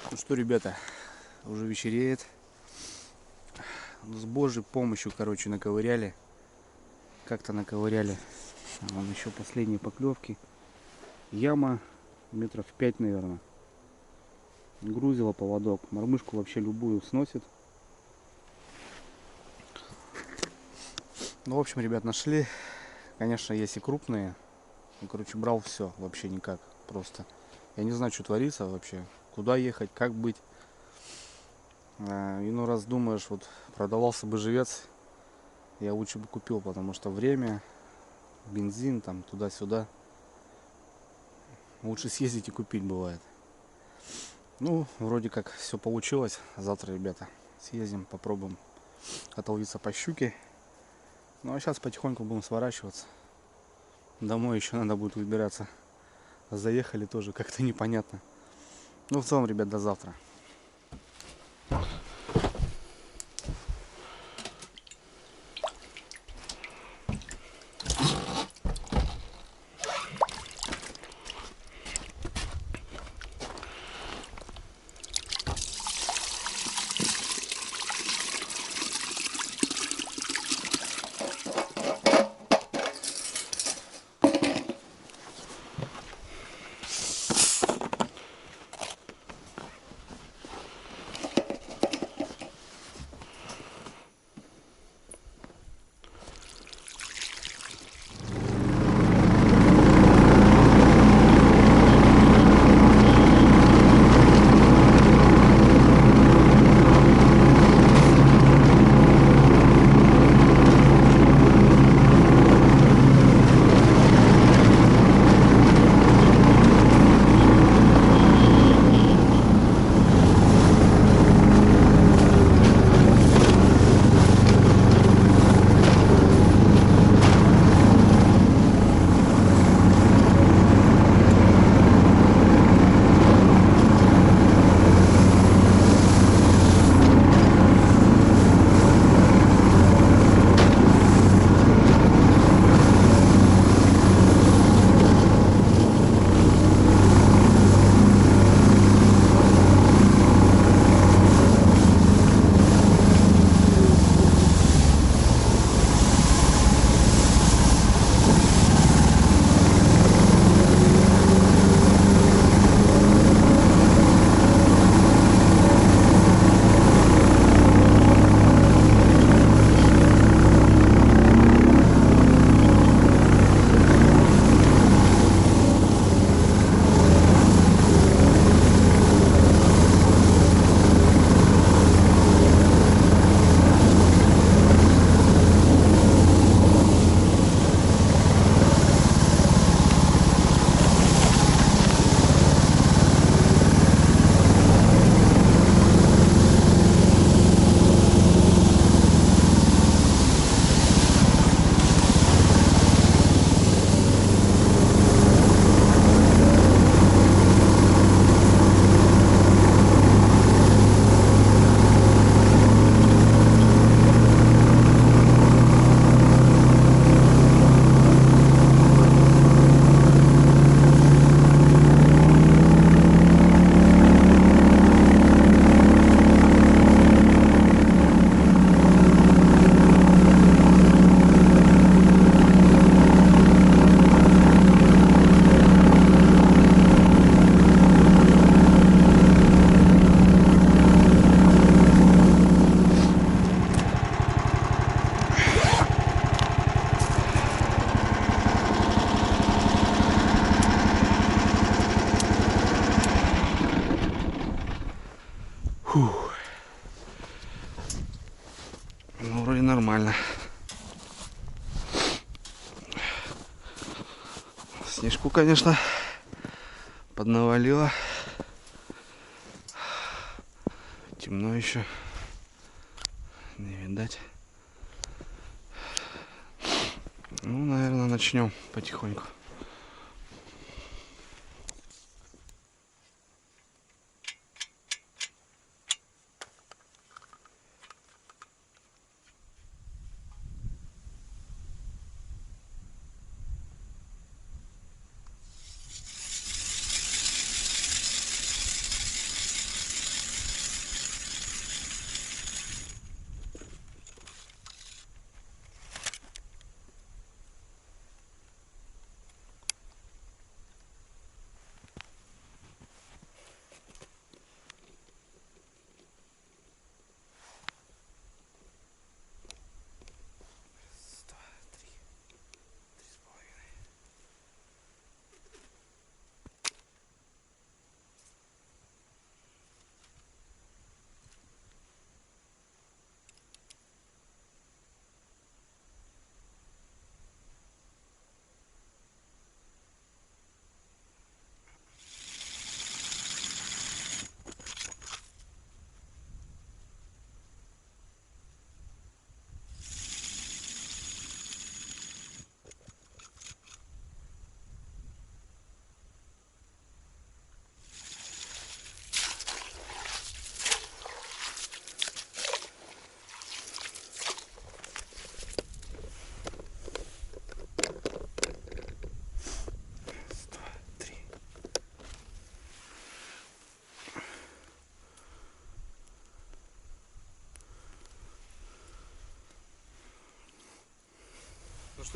Ну что, ребята, уже вечереет. С Божьей помощью, короче, наковыряли. Как-то наковыряли. Вон еще последние поклевки. Яма метров 5, наверное. Грузила поводок. Мормышку вообще любую сносит. Ну, в общем, ребят, нашли. Конечно, есть и крупные. Ну, короче, брал все. Вообще никак. Просто. Я не знаю, что творится вообще. Куда ехать, как быть. И ну раз думаешь, вот продавался бы живец, я лучше бы купил, потому что время, бензин там туда-сюда. Лучше съездить и купить бывает. Ну, вроде как все получилось. Завтра, ребята, съездим, попробуем отловиться по щуке. Ну а сейчас потихоньку будем сворачиваться. Домой еще надо будет выбираться. Заехали тоже как-то непонятно. Ну, в целом, ребят, до завтра. Фух. Ну, вроде нормально. Снежку, конечно, поднавалило. Темно еще. Не видать. Ну, наверное, начнем потихоньку.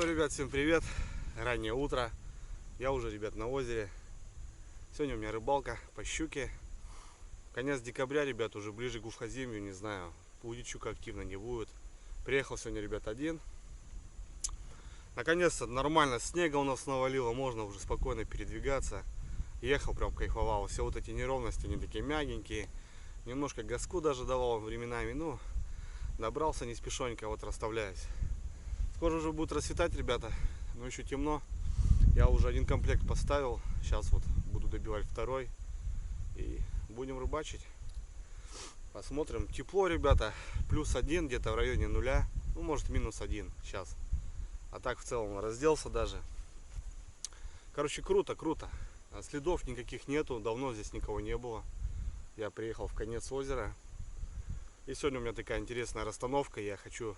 Что, ребят, всем привет. Раннее утро. Я уже, ребят, на озере. Сегодня у меня рыбалка по щуке. Конец декабря, ребят, уже ближе к уходзимью, не знаю, будет щука активно, не будет. Приехал сегодня, ребят, один. Наконец-то нормально снега у нас навалило, можно уже спокойно передвигаться. Ехал, прям кайфовал. Все вот эти неровности, они такие мягенькие. Немножко газку даже давал временами, ну, добрался не спешонько, вот расставляюсь. Скоро уже будет расцветать, ребята, но еще темно. Я уже один комплект поставил, сейчас вот буду добивать второй и будем рыбачить. Посмотрим. Тепло, ребята, +1, где-то в районе 0, ну может -1 сейчас. А так в целом разделся даже. Короче, круто, круто. Следов никаких нету, давно здесь никого не было. Я приехал в конец озера. И сегодня у меня такая интересная расстановка. Я хочу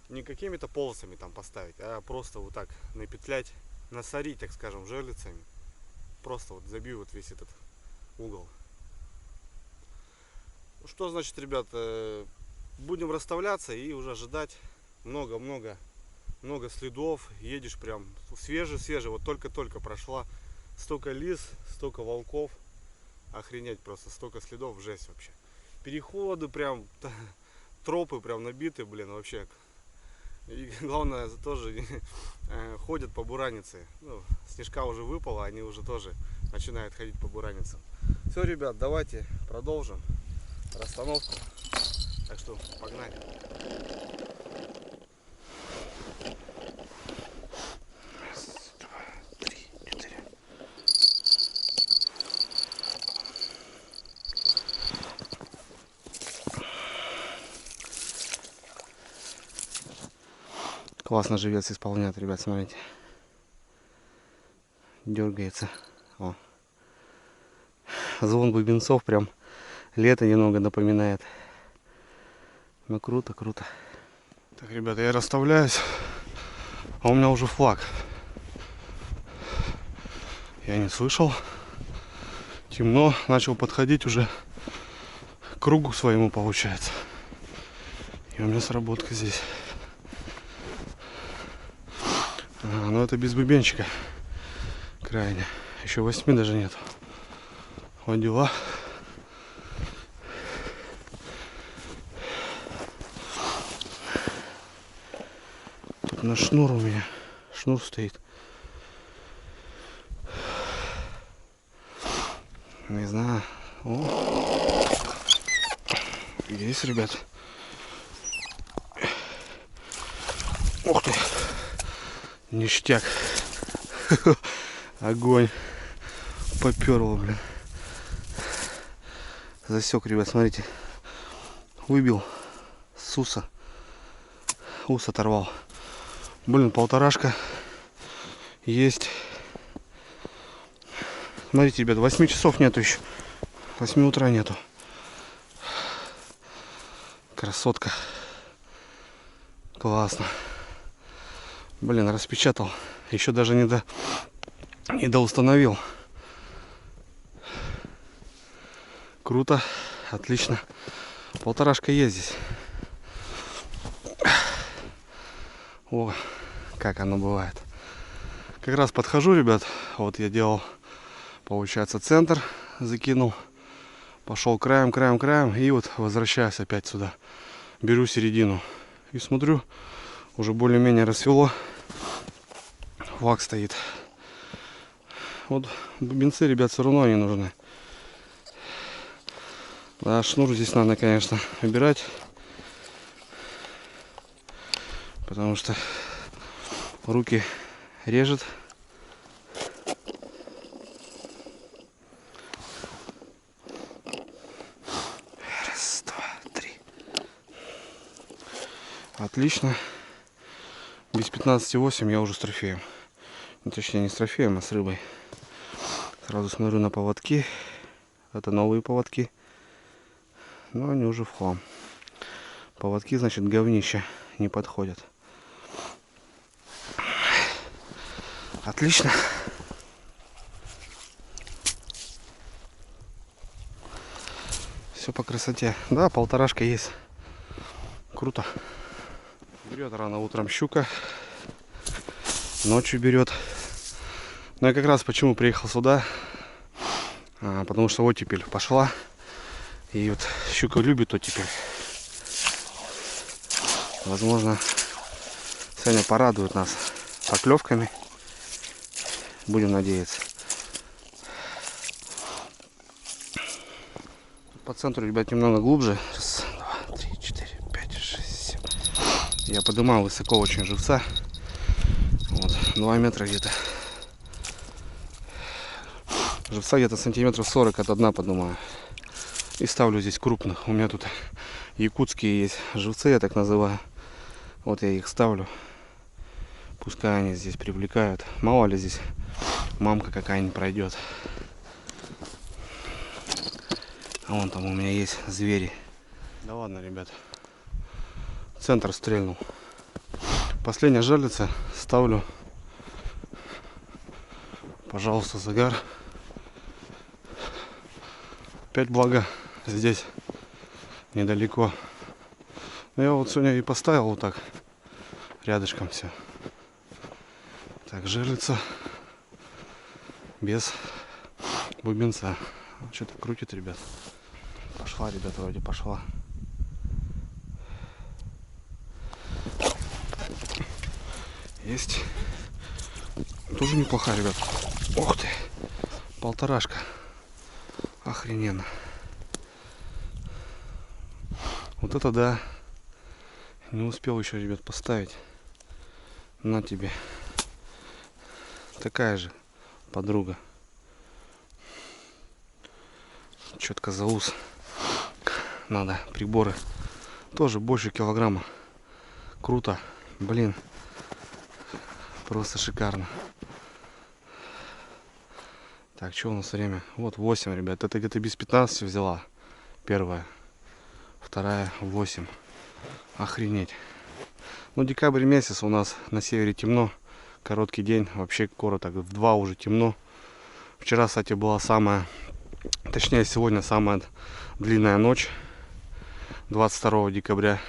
не какими-то полосами там поставить, а просто вот так напетлять, насорить, так скажем, жерлицами. Просто вот забью вот весь этот угол. Что значит, ребят, будем расставляться и уже ожидать. Много следов. Едешь прям свежий. Вот только прошла. Столько лис, столько волков. Охренеть просто. Столько следов, жесть вообще. Переходы прям, тропы прям набиты, блин, вообще. И главное, тоже ходят по буранице. Ну, снежка уже выпала, они уже тоже начинают ходить по бураницам. Все, ребят, давайте продолжим расстановку. Так что погнали. Раз, два, три, 4. Классно живец исполняет, ребят, смотрите. Дергается. О. Звон бубенцов прям лето немного напоминает. Ну круто. Так, ребята, я расставляюсь. А у меня уже флаг. Я не слышал. Темно. Начал подходить уже к кругу своему, получается. И у меня сработка здесь. Но это без бубенчика. Крайне. Еще 8 даже нет. Вот дела. Тут на шнур у меня. Шнур стоит. Не знаю. О. Есть, ребят. Ух ты. Ништяк. Огонь. Поперло, блин. Засек, ребят, смотрите. Выбил с уса. Ус оторвал. Блин, полторашка есть. Смотрите, ребят, 8 часов нету еще. 8 утра нету. Красотка. Классно. Блин, распечатал. Еще даже не доустановил. Круто. Отлично. Полторашка есть здесь. О, как оно бывает. Как раз подхожу, ребят. Вот я делал, получается, центр. Закинул. Пошел краем. И вот возвращаюсь опять сюда. Беру середину. И смотрю, уже более-менее рассвело. Флаг стоит. Вот бубенцы, ребят, все равно не нужны. Да, шнур здесь надо, конечно, убирать. Потому что руки режет. Раз, два, три. Отлично. Без 15,8 я уже с трофеем. Точнее, не с трофеем, а с рыбой. Сразу смотрю на поводки. Это новые поводки. Но они уже в хлам. Поводки, значит, говнища не подходят. Отлично. Все по красоте. Да, полторашка есть. Круто. Берет рано утром щука. ночью берет. Но я как раз почему приехал сюда, потому что оттепель пошла. И вот щука любит оттепель. Возможно, сегодня порадует нас поклевками. Будем надеяться. По центру, ребят, немного глубже. Раз, два, 3, 4, 5, 6, 7. Я поднимал высоко очень живца. Вот, 2 метра где-то. Живца где-то сантиметров 40 от дна поднимаю. И ставлю здесь крупных. У меня тут якутские есть живцы, я так называю. Вот я их ставлю. Пускай они здесь привлекают. Мало ли здесь мамка какая-нибудь пройдет. А вон там у меня есть звери. Да ладно, ребят. Центр стрельнул. Последняя жерлица. Ставлю. Пожалуйста, загар. Опять благо здесь недалеко. Но я вот сегодня и поставил вот так. Рядышком все. Так, жерлица. Без бубенца. Что-то крутит, ребят. Пошла, ребят, вроде пошла. Есть. Тоже неплохая, ребят. Ух ты. Полторашка. Охрененно. Вот это да. Не успел еще, ребят, поставить. На тебе. Такая же подруга. Четко за ус. Надо приборы. Тоже больше килограмма. Круто. Блин. Просто шикарно. Так, что у нас время? Вот 8, ребят. Это где-то без 15 взяла. Первая. Вторая 8. Охренеть. Ну, декабрь месяц у нас на севере темно. Короткий день. Вообще коротко. В 2 уже темно. Вчера, кстати, была самая... Точнее, сегодня самая длинная ночь. 22 декабря.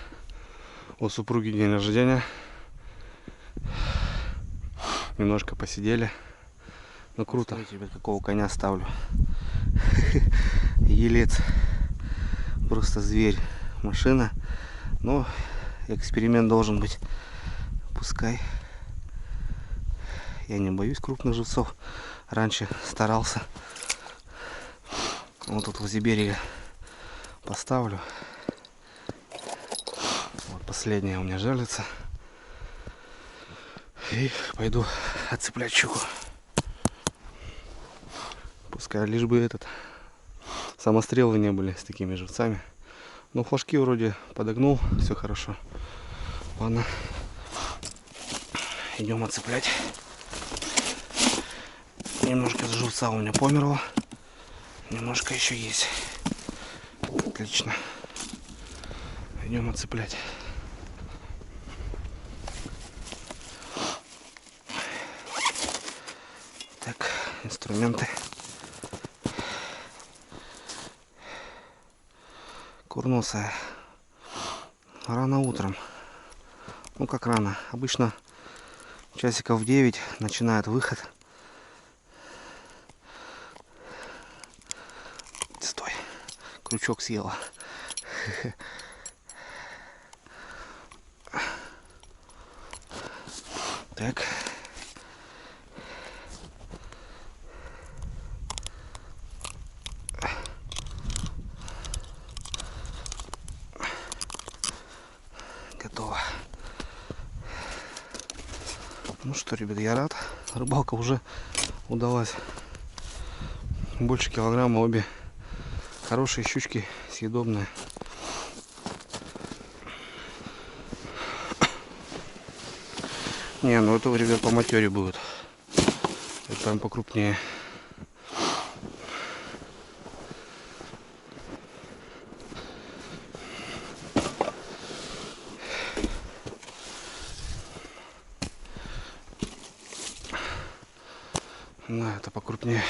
У супруги день рождения. Немножко посидели. Ну круто. Смотрите, ребят, какого коня ставлю. Елец. Просто зверь. Машина. Но эксперимент должен быть. Пускай. Я не боюсь крупных живцов. Раньше старался. Вот тут возле берега поставлю. Вот последняя у меня жерлица. И пойду отцеплять щуку. Пускай лишь бы этот самострелы не были с такими живцами. Но флажки вроде подогнул, все хорошо. Ладно, идем отцеплять. Немножко живца у меня померло, немножко еще есть. Отлично. Идем отцеплять. Так, инструменты. Курносая. Рано утром. Ну как рано. Обычно часиков в 9 начинает выход. Стой. Крючок съела. Так. Готово. Ну что, ребят, я рад. Рыбалка уже удалась. Больше килограмма, обе хорошие щучки, съедобные. Не, ну это, ребят, по матере будет. Это прям покрупнее. Да, это покрупнее.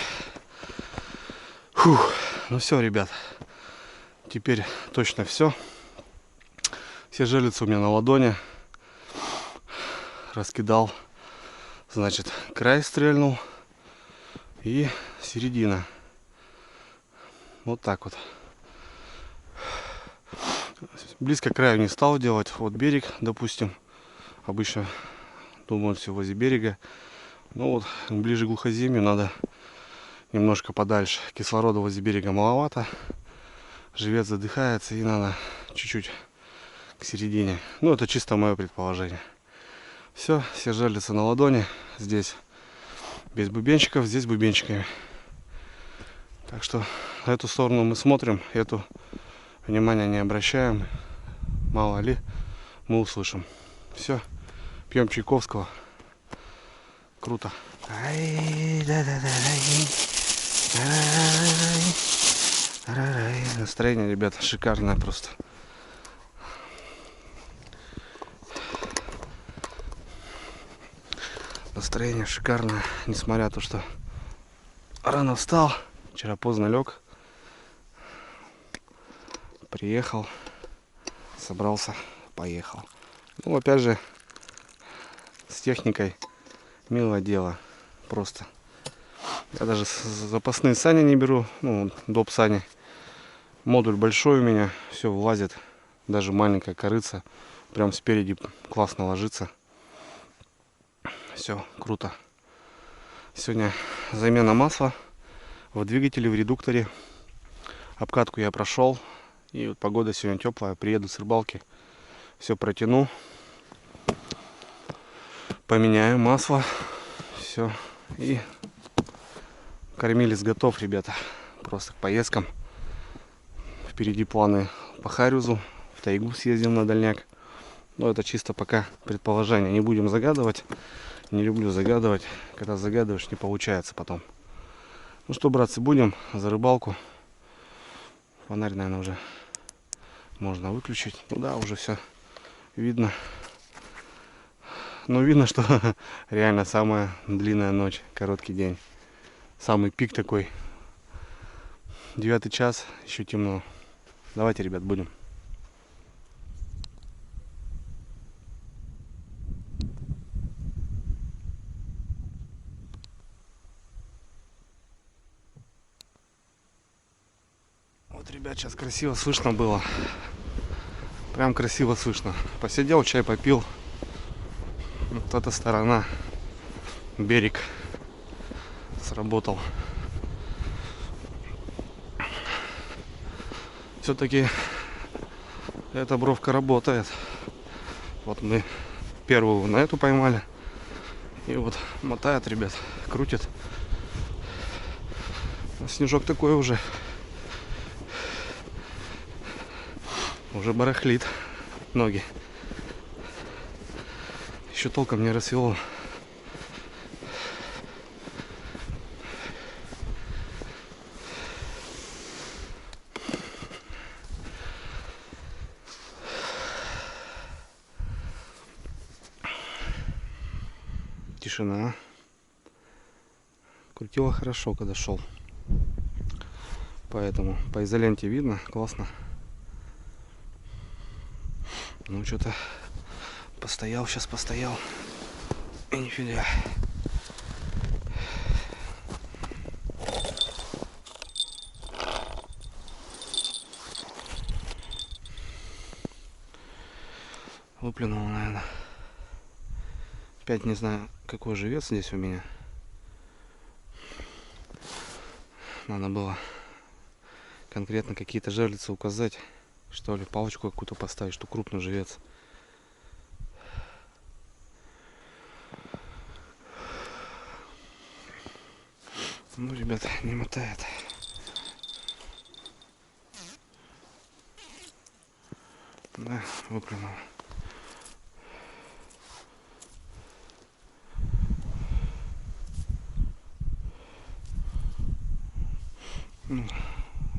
Фух. Ну все, ребят. Теперь точно все. Все жерлицы у меня на ладони. Раскидал Значит, край стрельнул и середина. Вот так вот. Близко к краю не стал делать. Вот берег, допустим. Обычно думают все возле берега. Но вот ближе к глухоземью надо немножко подальше. Кислорода возле берега маловато. Живец задыхается, и надо чуть-чуть к середине. Ну, это чисто мое предположение. Все жерлицы на ладони. Здесь без бубенчиков, здесь бубенчиками. Так что на эту сторону мы смотрим, эту внимания не обращаем. Мало ли, мы услышим. Все, пьем Чайковского. Круто. Настроение, ребята, шикарное просто. Настроение шикарное, несмотря на то, что рано встал, вчера поздно лег, приехал, собрался, поехал. Ну, опять же, с техникой милое дело, просто. Я даже запасные сани не беру, ну, доп сани. Модуль большой у меня, все влазит, даже маленькая корыца, прям спереди классно ложится. Все круто. Сегодня замена масла в двигателе, в редукторе. Обкатку я прошел. И вот погода сегодня теплая. Приеду с рыбалки. Все протяну. Поменяю масло. Все. И кормилец готов, ребята. Просто к поездкам. Впереди планы по Харюзу. В тайгу съездим на дальняк. Но это чисто пока предположение. Не будем загадывать. Не люблю загадывать. Когда загадываешь, не получается потом. Ну что, братцы, будем за рыбалку. Фонарь, наверное, уже можно выключить. Ну да, уже все видно. Но видно, что реально самая длинная ночь, короткий день. Самый пик такой. 9 час, еще темно. Давайте, ребят, будем. Вот, ребят, сейчас красиво слышно было. Прям красиво слышно. Посидел, чай попил. Вот эта сторона, берег, сработал. Все-таки эта бровка работает. Вот мы первую на эту поймали. И вот мотает, ребят, крутит. Снежок такой уже барахлит ноги. Еще толком не рассвело. Тишина. Крутило хорошо, когда шел. Поэтому по изоленте видно, классно. Ну что-то постоял, сейчас постоял. И нифига. Выплюнул, наверное. Опять не знаю, какой живец здесь у меня. Надо было конкретно какие-то жерлицы указать. Что ли, палочку какую-то поставить, что крупный живец. Ну, ребята, не мотает. Да, выплюнул. Ну,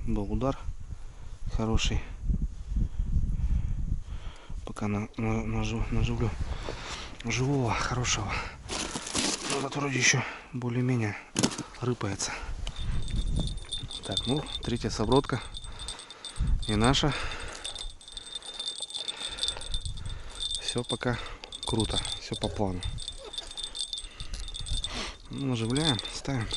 был удар хороший. Пока наживлю живого, хорошего. Но этот вроде еще более-менее рыпается. Так, ну, третья собродка. И наша. Все пока круто, все по плану. Ну, оживляем, ставим.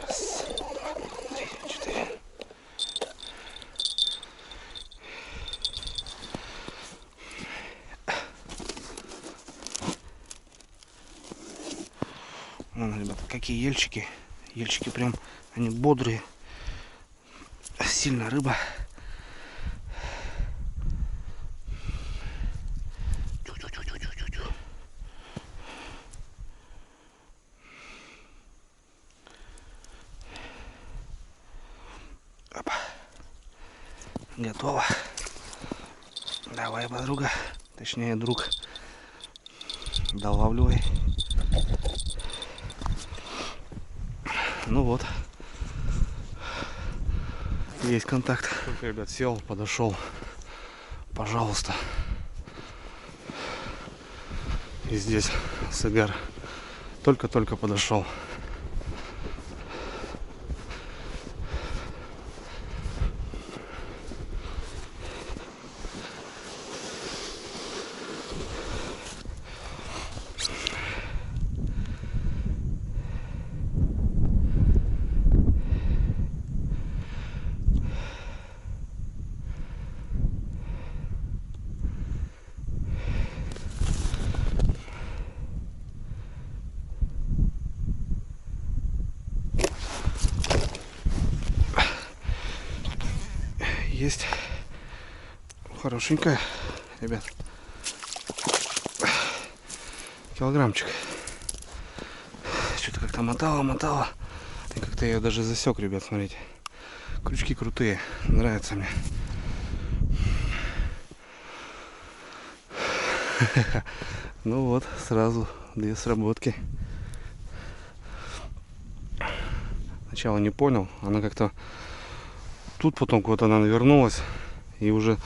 Раз, два, три, четыре. Вон, ребята, какие ельчики. Ельчики прям, они бодрые. Сильно рыба. Тю-тю-тю-тю-тю-тю. Опа. Готово. Давай, подруга. Точнее, друг. Долавливай. Ну вот. Есть контакт. Только, ребят, сел, подошел. Пожалуйста. И здесь сагар. Только-только подошел. Есть хорошенькая, ребят, килограммчик. Что-то как-то мотала, и как-то я ее даже засек, ребят, смотрите. Крючки крутые, нравятся мне. Ну вот, сразу 2 сработки. Сначала не понял, она как-то тут, потом куда-то она навернулась. И уже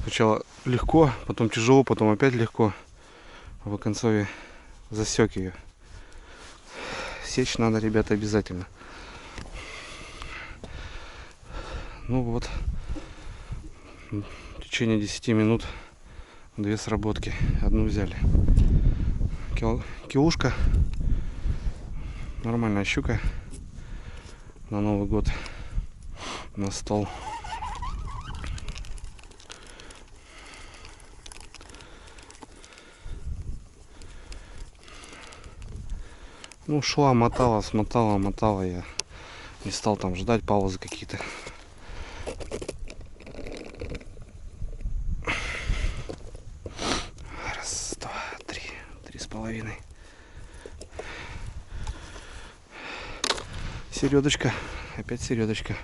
сначала легко, потом тяжело, потом опять легко. А в концове засек ее. Сечь надо, ребята, обязательно. Ну вот, в течение 10 минут 2 сработки. Одну взяли. Килушка. Нормальная щука. На Новый год на стол. Ну, шла, мотала, смотала. Я не стал там ждать паузы какие-то. Раз, два, три. 3,5. Середочка. Опять середочка.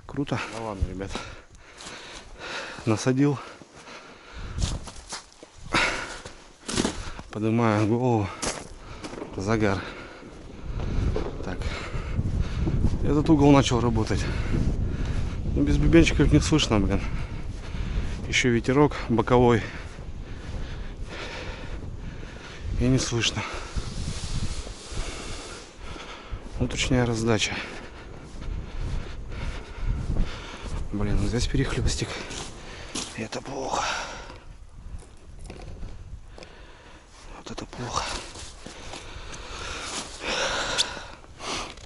Круто. Ну ладно, ребят. Насадил. Поднимаю голову. Загар. Так. Этот угол начал работать. Но без бубенчиков не слышно, блин. Еще ветерок боковой. И не слышно. Утренняя раздача. Блин, здесь перехлестик. Это плохо. Вот это плохо.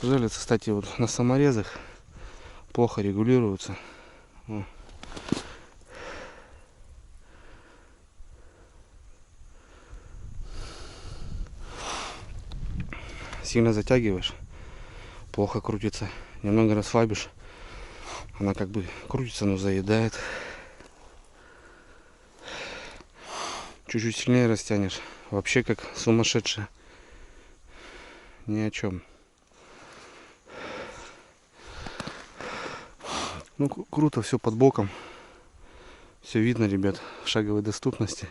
Жалится, кстати, вот на саморезах плохо регулируются. О. Сильно затягиваешь, плохо крутится. Немного расслабишь, она как бы крутится, но заедает. Чуть-чуть сильнее растянешь, вообще как сумасшедшая. Ни о чем. Ну, круто, все под боком. Все видно, ребят, в шаговой доступности.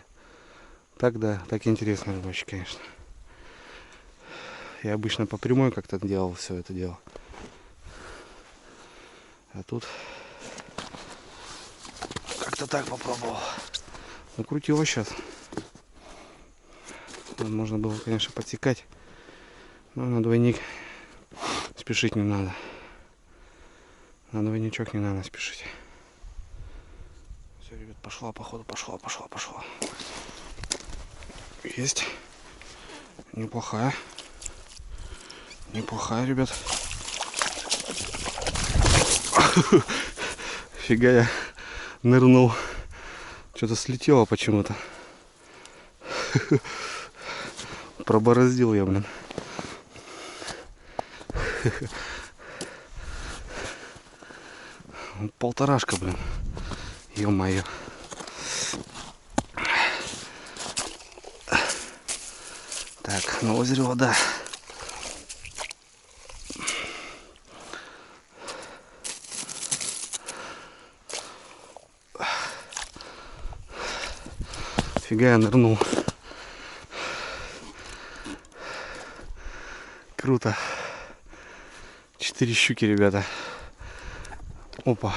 Так, да, так интересно рыбачить, конечно. Я обычно по прямой как-то делал все это дело. А тут как-то так попробовал. Ну, крутило сейчас. Можно было, конечно, подсекать. Но на двойник спешить не надо. На двойничок не надо спешить. Все, ребят, пошла, походу, пошла. Есть. Неплохая. Неплохая, ребят. Фига я нырнул. Что-то слетело почему-то. Пробороздил я, блин. Полторашка, блин. Ё-моё. Так, на озере вода. Фига я нырнул. Круто. 4 щуки, ребята. Опа.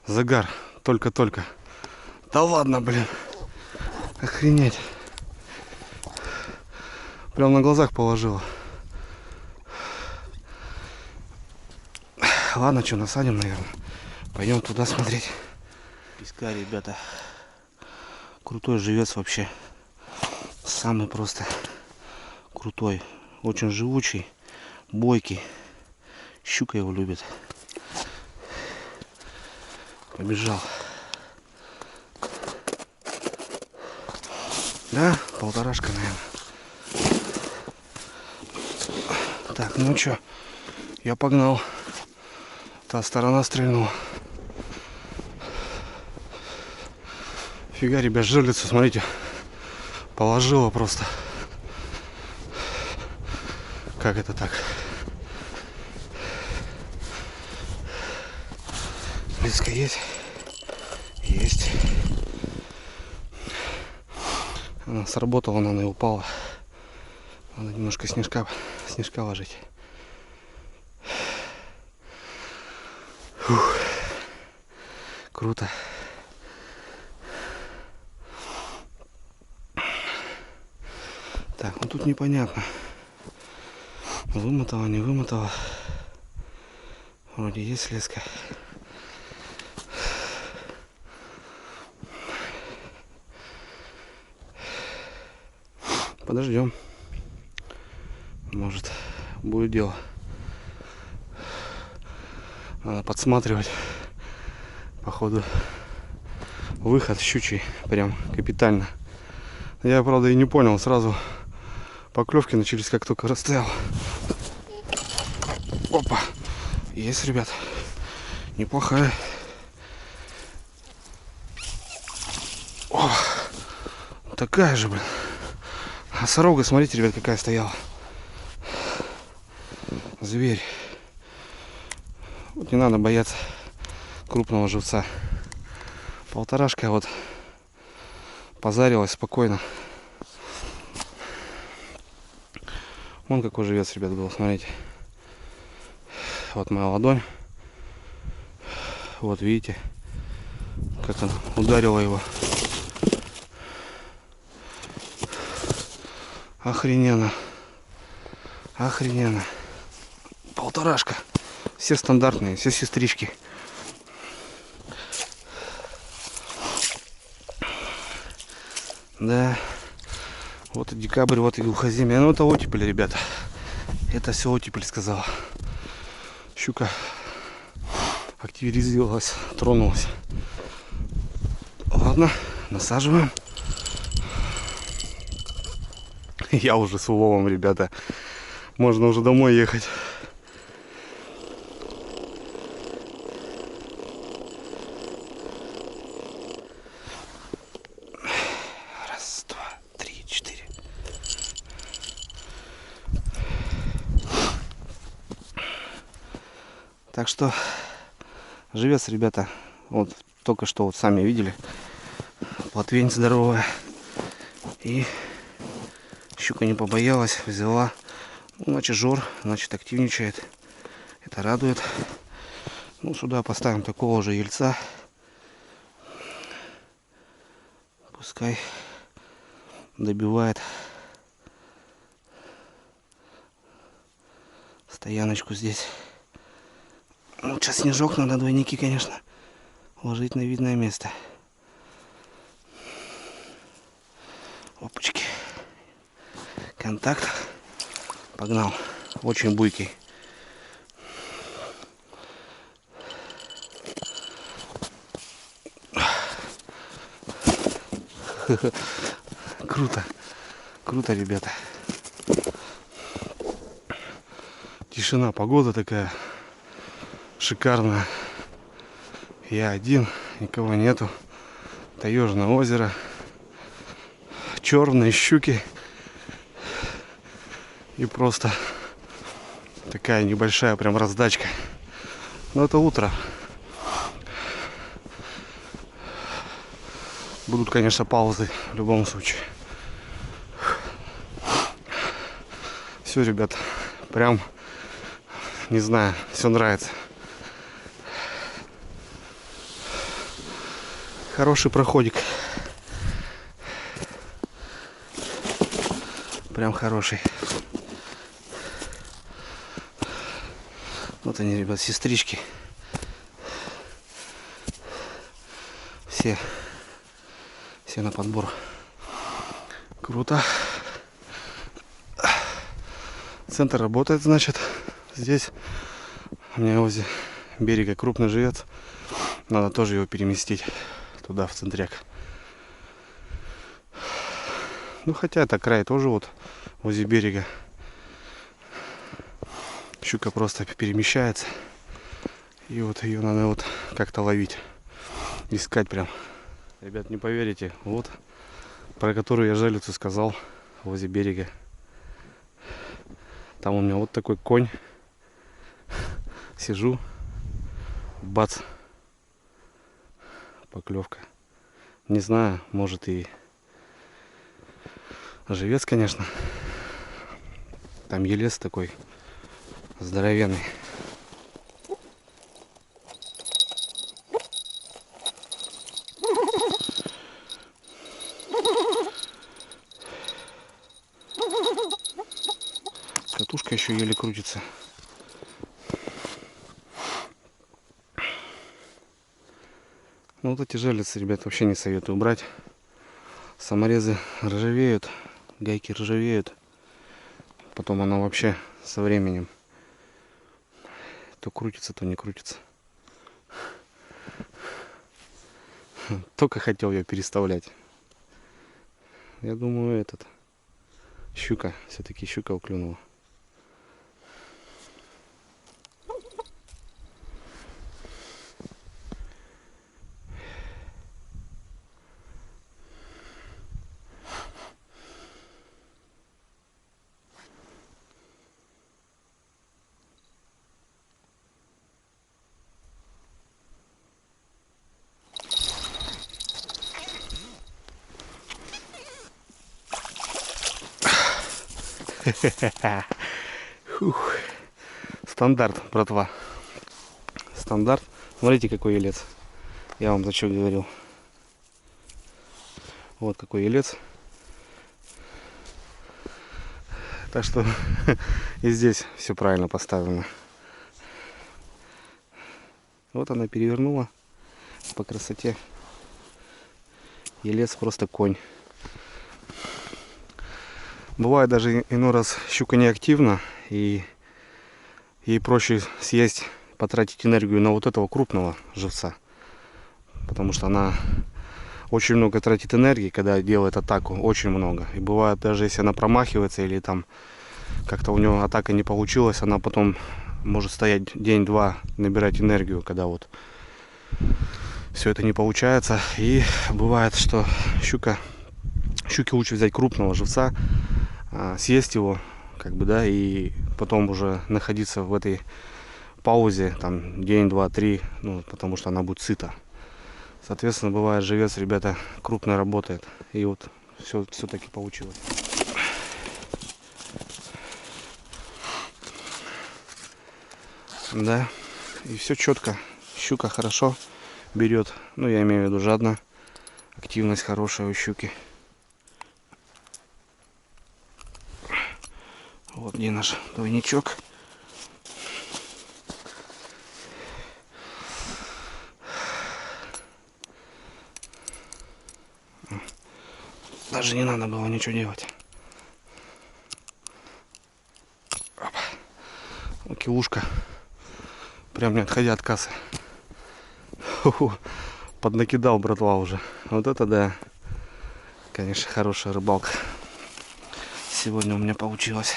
Загар. Только-только. Да ладно, блин. Охренеть. Прям на глазах положила. Ладно, что, насадим, наверное. Пойдем туда смотреть. Песка, ребята. Крутой живец вообще. Самый просто крутой. Очень живучий. Бойкий. Щука его любит. Побежал. Да, полторашка, наверное. Так, ну что, я погнал. Та сторона стрельнула. Фига, ребят, жерлицу, смотрите. Положила просто. Как это так? Близко есть? Есть. Она сработала, она и упала. Надо немножко снежка ложить. Фух. Круто. Так, ну тут непонятно. Вымотала, не вымотала. Вроде есть леска. Подождем. Может, будет дело. Надо подсматривать. Походу, выход щучий. Прям капитально. Я, правда, и не понял. Сразу поклевки начались, как только расстоял. Опа. Есть, ребят. Неплохая. О, такая же, блин. А сорога, смотрите, ребят, какая стояла. Зверь. Вот не надо бояться крупного живца. Полторашка вот позарилась спокойно. Вон какой живец, ребят, был, смотрите. Вот моя ладонь. Вот видите, как она ударила его. Охрененно. Охрененно. Полторашка. Все стандартные, все сестрички. Да. Вот и декабрь, вот и глухоземье. Ну это оттепель, ребята. Это все оттепель, сказала. Щука активизировалась, тронулась. Ладно, насаживаем. Я уже с уловом, ребята. Можно уже домой ехать. Раз, два, три, четыре. Так что живец, ребята. Вот только что вот сами видели. Плотвень здоровая. И щука не побоялась, взяла. Ну, значит, жор, значит, активничает. Это радует. Ну, сюда поставим такого же ельца. Пускай добивает. Стоит. стояночку здесь. Ну, сейчас снежок, надо двойники, конечно, ложить на видное место. Опачки. Контакт. Погнал. Очень буйкий. Круто. Круто, ребята. Тишина, погода такая шикарная. Я один, никого нету. Таежное озеро. Черные щуки. И просто такая небольшая прям раздачка. Но это утро. Будут, конечно, паузы в любом случае. Все, ребят, прям, не знаю, все нравится. Хороший проходик. Прям хороший. Вот они, ребят, сестрички. Все на подбор. Круто. Центр работает, значит. Здесь у меня возле берега крупный живец. Надо тоже его переместить туда, в центряк. Ну, хотя это край тоже вот возле берега. Щука просто перемещается. И вот ее надо вот как-то ловить. Искать прям. Ребят, не поверите, вот про которую я жалицу сказал, возле берега. Там у меня вот такой конь. Сижу. Бац. Поклевка. Не знаю, может и живец, конечно. Там елец такой здоровенный. Катушка еще еле крутится. Ну, вот эти жалицы, ребят, вообще не советую брать. Саморезы ржавеют, гайки ржавеют. Потом она вообще со временем то крутится, то не крутится. Только хотел ее переставлять. Я думаю, щука, все-таки щука уклюнула. Фух. Стандарт, братва. Стандарт. Смотрите, какой елец. Я вам зачем говорил. Вот какой елец. Так что и здесь все правильно поставлено. Вот она перевернула по красоте. Елец просто конь. Бывает даже иной раз щука неактивна, и ей проще съесть, потратить энергию на вот этого крупного живца. Потому что она очень много тратит энергии, когда делает атаку. Очень много. И бывает, даже если она промахивается или там как-то у нее атака не получилась, она потом может стоять день-два, набирать энергию, когда вот все это не получается. И бывает, что щуке лучше взять крупного живца, съесть его, как бы, да, и потом уже находиться в этой паузе, там, день, два, три, ну, потому что она будет сыта. Соответственно, бывает, живец, ребята, крупно работает. И вот все-таки получилось. Да, и все четко. Щука хорошо берет. Ну, я имею в виду жадно. Активность хорошая у щуки. Вот где наш двойничок. Даже не надо было ничего делать. Килушка. Прям не отходя от кассы. Поднакидал, братва, уже. Вот это да. Конечно, хорошая рыбалка сегодня у меня получилась.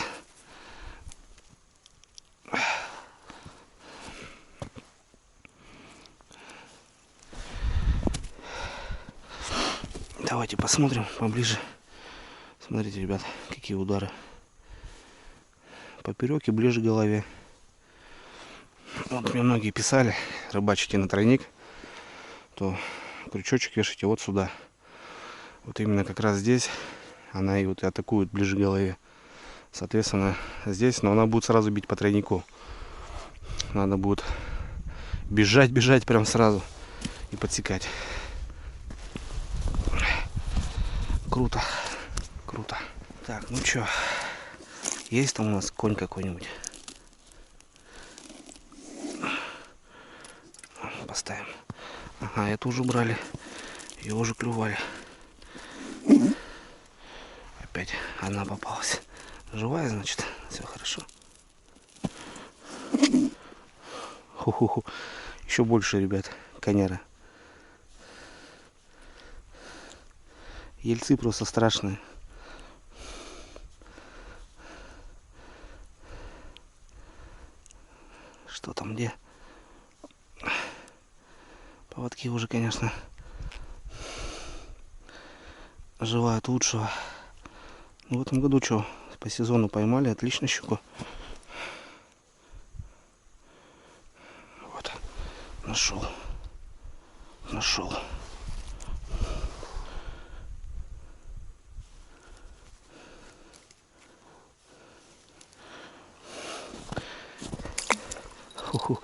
Давайте посмотрим поближе. Смотрите, ребят, какие удары. Поперек и ближе к голове. Вот мне многие писали, рыбачите на тройник, то крючочек вешайте вот сюда. Вот именно как раз здесь она и вот и атакует ближе к голове. Соответственно, здесь, но она будет сразу бить по тройнику. Надо будет бежать прям сразу и подсекать. Круто, круто. Так, ну чё, есть там у нас конь какой-нибудь? Поставим. Ага, это уже брали. Ее уже клювали. Опять одна попалась. Живая, значит, все хорошо. Ху-ху-ху. Еще больше, ребят, коняра. Ельцы просто страшные. Что там, где? Поводки уже, конечно, желают лучшего. Но в этом году что, по сезону поймали, отлично щуку. Вот, нашел. Ху-ху.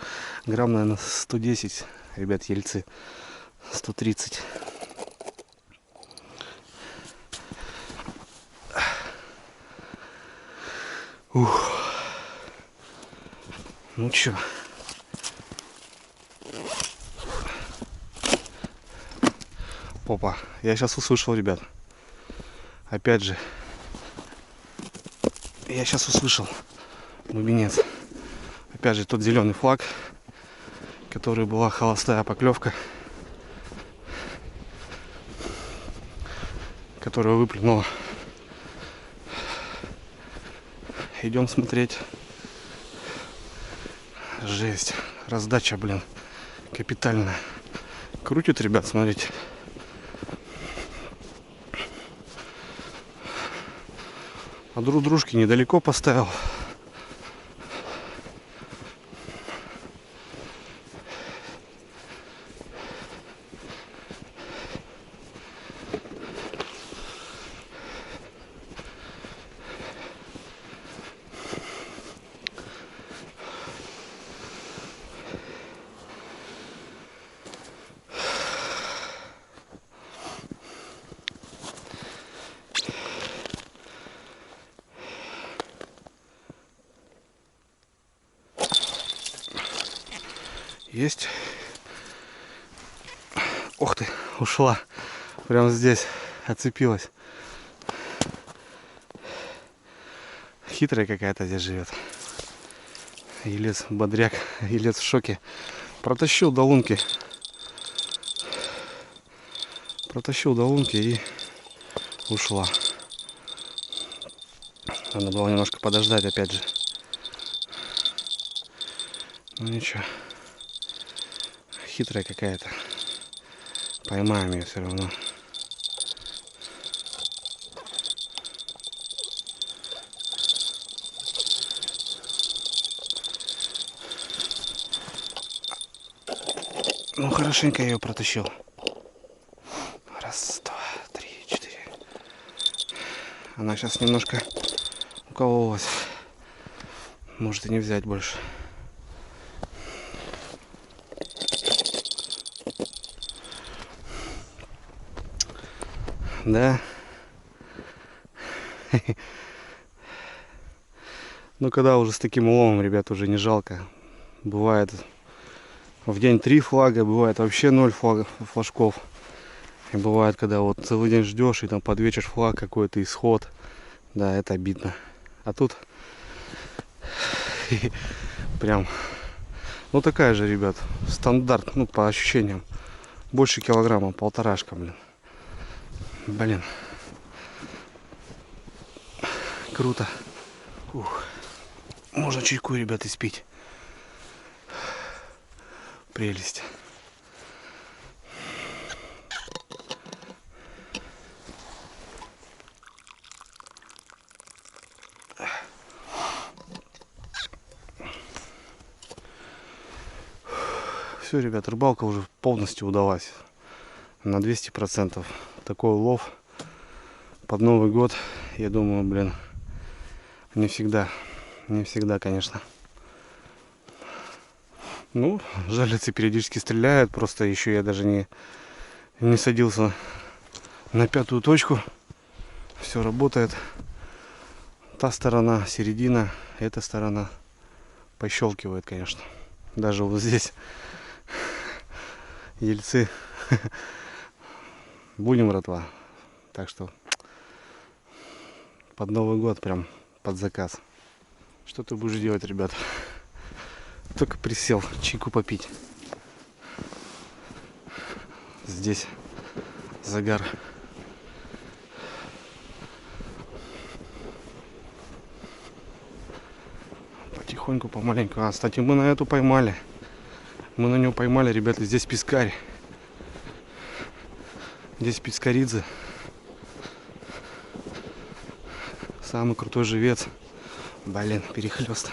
Грамм, наверное, 110, ребят, ельцы. 130. Ух. Ну чё? Опа, я сейчас услышал, ребят. Опять же. Я сейчас услышал бубенец. Опять же тот зеленый флаг, который была холостая поклевка, которая выплюнула. Идем смотреть. Жесть. Раздача, блин, капитальная. Крутит, ребят, смотрите. А друг дружки недалеко поставил. Есть. Ох ты, ушла. Прямо здесь отцепилась. Хитрая какая-то здесь живет. Елец бодряк, елец в шоке. Протащил до лунки. И ушла. Надо было немножко подождать, опять же. Ну ничего. Хитрая какая-то. Поймаем ее все равно. Ну, хорошенько я ее протащил. Раз, два, три, четыре. Она сейчас немножко укололась. Может и не взять больше. Да. Ну, когда уже с таким уловом, ребят, уже не жалко. Бывает в день 3 флага, бывает вообще 0 флажков. И бывает, когда вот целый день ждешь, и там под вечер флаг какой-то, исход. Да, это обидно. А тут прям, ну такая же, ребят, стандарт, ну по ощущениям. Больше килограмма, полторашка, блин. Блин. Круто. Ух. Можно чайку, ребят, испить. Прелесть. Все, ребят, рыбалка уже полностью удалась. На 200%. Такой улов под Новый год, я думаю, блин, не всегда, конечно. Ну, жерлицы периодически стреляют, просто еще я даже не садился на 5-ю точку. Все работает. Та сторона, середина, эта сторона пощелкивает, конечно. Даже вот здесь ельцы. Будем, братва. Так что под Новый год прям под заказ. Что ты будешь делать, ребят? Только присел чайку попить. Здесь загар. Потихоньку, помаленьку. А, кстати, мы на эту поймали. Мы на нее поймали, ребята. Здесь пескарь. Здесь пескаридзе. Самый крутой живец. Блин, перехлёст.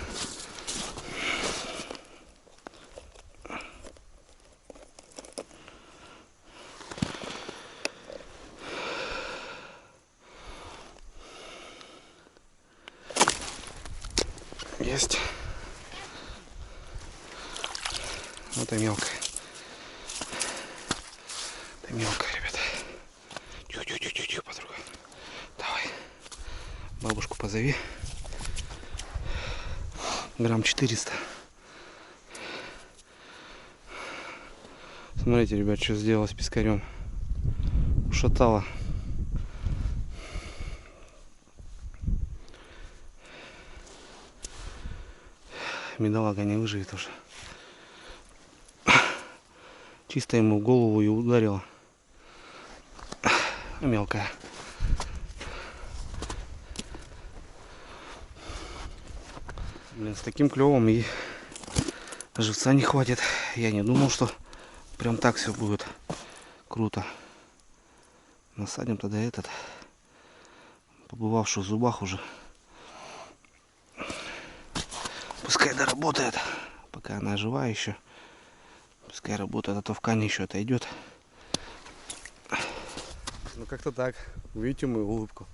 Есть. Вот это мелкая. Это мелкая, ребята. Тю-тю-тю-тю, подруга. Давай. Бабушку позови. Грамм 400. Смотрите, ребят, что сделала с пескарем. Ушатала. Бедолага не выживет уже. Чисто ему в голову и ударила. Мелкая. Блин, с таким клевом и живца не хватит. Я не думал, что прям так все будет круто. Насадим тогда этот, побывавший в зубах уже. Пускай доработает, пока она жива еще. Пускай работает, а то в кане еще отойдет. Ну как-то так. Увидите мою улыбку.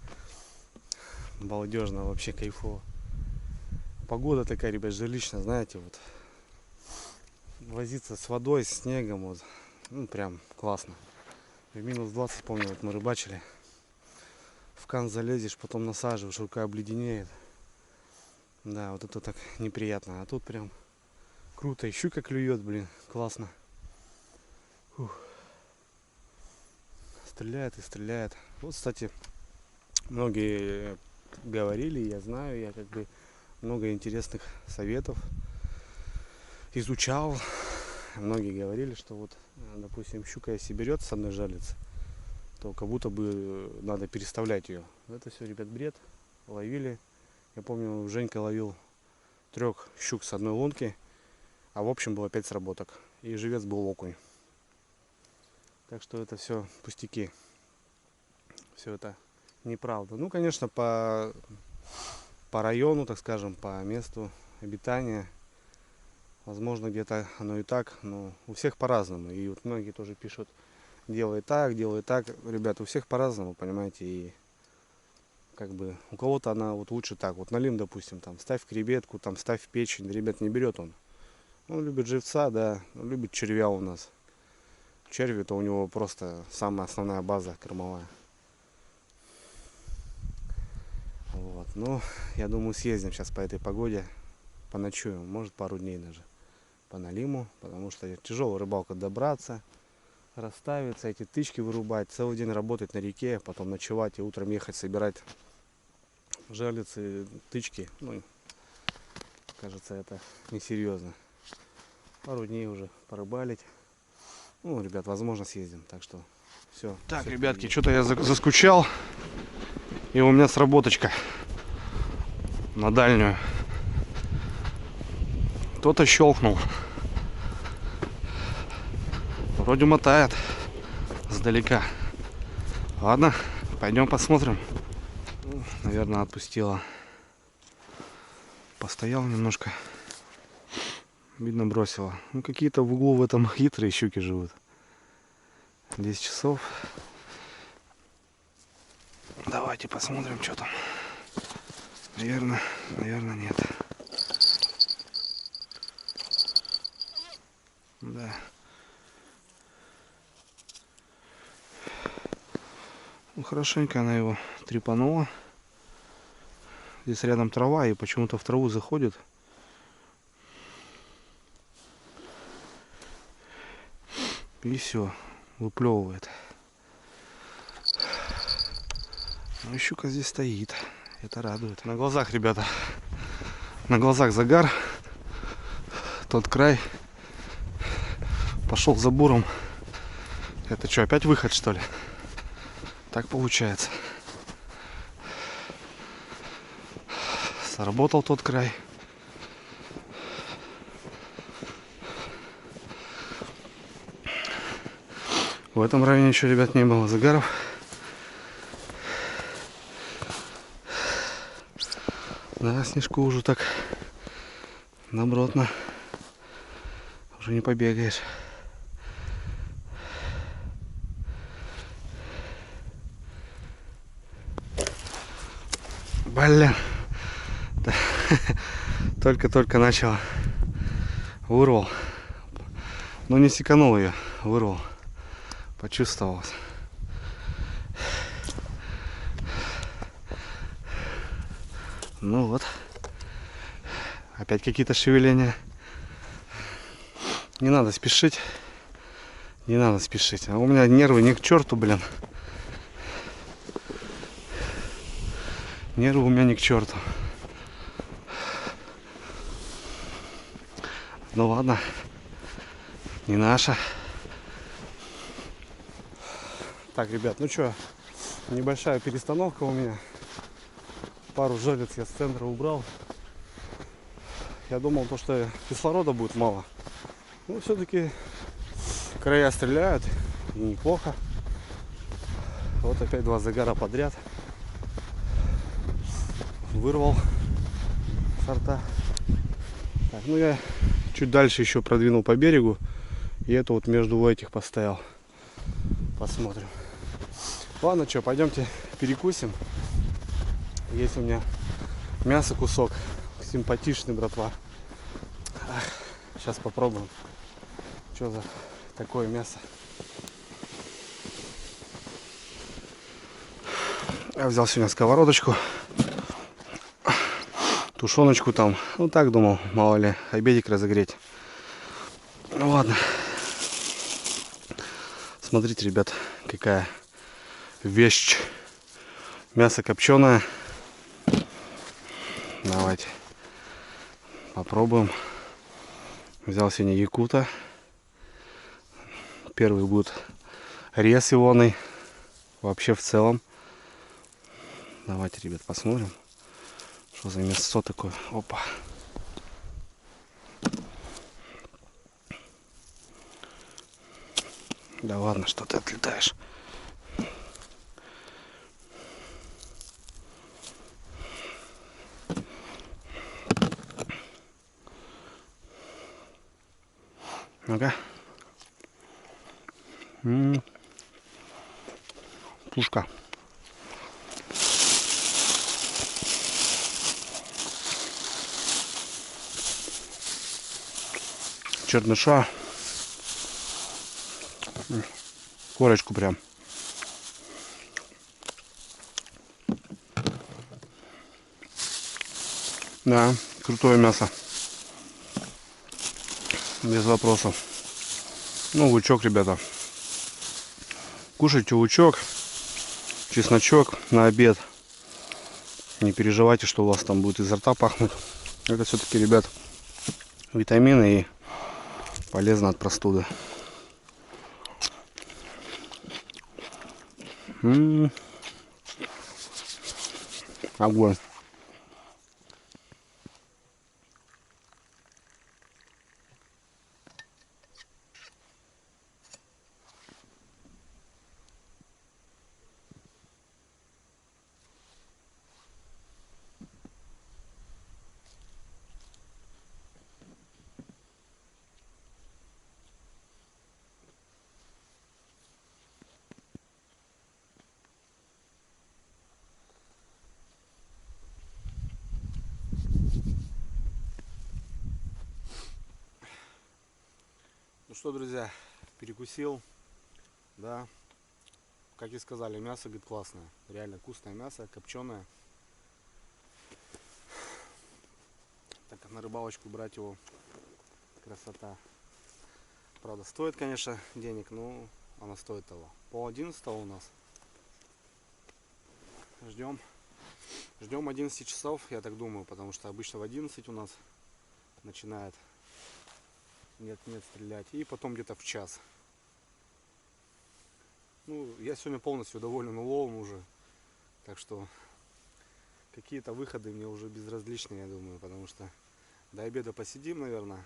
Балдежно, вообще кайфово. Погода такая, ребят, жилищная, знаете, вот. Возиться с водой, с снегом, вот. Ну прям классно. В минус 20, помню, вот мы рыбачили. В кан залезешь, потом насаживаешь, рука обледенеет. Да, вот это так неприятно. А тут прям круто. И щука клюет, блин, классно. Фух. Стреляет и стреляет. Вот, кстати, многие говорили, я знаю, я как бы много интересных советов изучал. Многие говорили, что вот, допустим, щука если берет с одной жерлицы, то как будто бы надо переставлять ее. Это все, ребят, бред. Ловили. Я помню, Женька ловил 3 щук с одной лунки, а в общем было 5 сработок. И живец был окунь. Так что это все пустяки. Все это неправда. Ну, конечно, по району, так скажем, по месту обитания. Возможно, где-то оно и так, но у всех по-разному. И вот многие тоже пишут, делай так, делай так. Ребята, у всех по-разному, понимаете. И как бы у кого-то она вот лучше так. Вот налим, допустим, там ставь в креветку, там ставь в печень. Ребят, не берет он. Он любит живца, да, он любит червя у нас. Червь это у него просто самая основная база кормовая. Вот. Ну, я думаю, съездим сейчас по этой погоде. Поночуем, может пару дней даже. По налиму, потому что тяжелая рыбалка добраться. расставиться, эти тычки вырубать, целый день работать на реке, потом ночевать и утром ехать собирать жерлицы, тычки. Ну, кажется, это несерьезно. Пару дней уже порыбалить. Ну, ребят, возможно, съездим. Так что все. Так, ребятки, что-то я заскучал. И у меня сработочка на дальнюю. Кто-то щелкнул. Вроде мотает сдалека. Ладно, пойдем посмотрим. Наверное, отпустила. Постоял немножко. Видно, бросила. Ну, какие-то в углу в этом хитрые щуки живут. 10 часов. Давайте посмотрим, что там. Наверное, нет. Да. Ну, хорошенько она его трепанула. Здесь рядом трава, и почему-то в траву заходит. И все, выплевывает. Ну, щука здесь стоит. Это радует. На глазах, ребята. На глазах загар. Тот край. Пошел за буром. Это что, опять выход, что ли? Так получается. Сработал тот край. В этом районе еще, ребят, не было загаров. Да, снежку уже так добротно. Уже не побегаешь. Блин. Да. Только-только начала. Вырвал. Но не секанул ее. Вырвал. Почувствовалось. Ну вот. Опять какие-то шевеления. Не надо спешить. Не надо спешить. А у меня нервы не к черту, блин. Нервы у меня не к черту. Ну ладно. Не наша. Так, ребят, ну что, небольшая перестановка у меня. Пару жерлиц я с центра убрал. Я думал, что кислорода будет мало. Но все-таки края стреляют. И неплохо. Вот опять 2 загара подряд. Вырвал сорта. Так, ну я чуть дальше еще продвинул по берегу. И это вот между этих поставил. Посмотрим. Ладно, что, пойдемте перекусим. Есть у меня мясо кусок. Симпатичный, братва. Сейчас попробуем. Что за такое мясо. Я взял сегодня сковородочку. Тушеночку там. Ну так думал, мало ли, обедик разогреть. Ну ладно. Смотрите, ребят, какая вещь. Мясо копченое. Давайте попробуем. Взял сегодня якута. Первый будет рез ионный. Вообще в целом. Давайте, ребят, посмотрим. Что за мясо такое? Опа. Да ладно, что ты отлетаешь. Ну-ка. Пушка. Черныша. Корочку прям. Да, крутое мясо. Без вопросов. Ну, лучок, ребята. Кушайте лучок, чесночок на обед. Не переживайте, что у вас там будет изо рта пахнуть. Это все-таки, ребят, витамины и полезно от простуды. Огонь. Ну что, друзья, перекусил, да, как и сказали, мясо, говорит, классное, реально вкусное мясо, копченое. Так как на рыбалочку брать его, красота. Правда, стоит, конечно, денег, но она стоит того. 10:30 у нас. Ждем 11 часов, я так думаю, потому что обычно в 11 у нас начинает нет стрелять, и потом где-то в час. Ну, я сегодня полностью доволен уловом уже, так что какие-то выходы мне уже безразличны, я думаю, потому что до обеда посидим, наверное.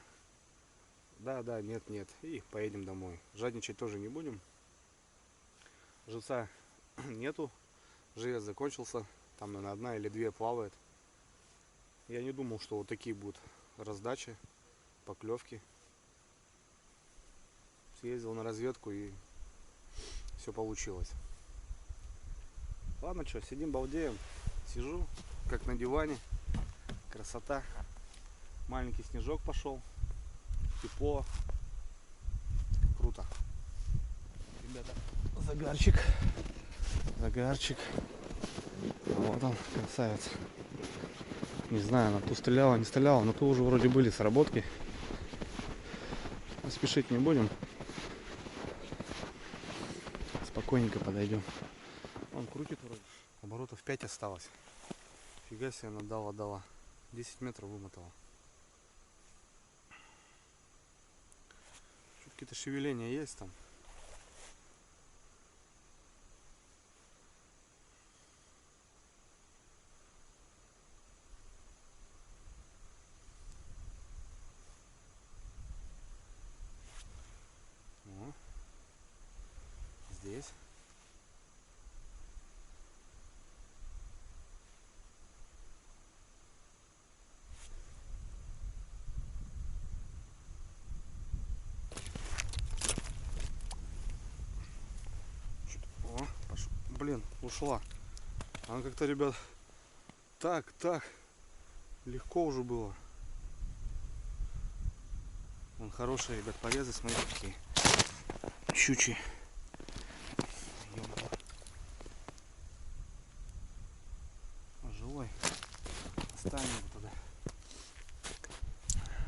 Да, нет, и поедем домой. Жадничать тоже не будем. Живца нету, живец закончился, там, наверное, 1 или 2 плавает. Я не думал, что вот такие будут раздачи, поклевки. Съездил на разведку и все получилось. Ладно, что, сидим, балдеем. Сижу, как на диване. Красота. Маленький снежок пошел. Тепло. Круто. Ребята, загарчик. Вот он, красавец. Не знаю, на ту стреляла, не стреляла, но то уже вроде были сработки. Спешить не будем. Спокойненько подойдем. Он крутит вроде. Оборотов 5 осталось. Фига себе, она дала. 10 метров вымотала. Какие-то шевеления есть там. О, здесь. Блин, ушла. Она как-то, ребят, так легко уже было. Вон хорошие, ребят, порезы, смотрите, какие щучьи. Живой. Оставим его туда.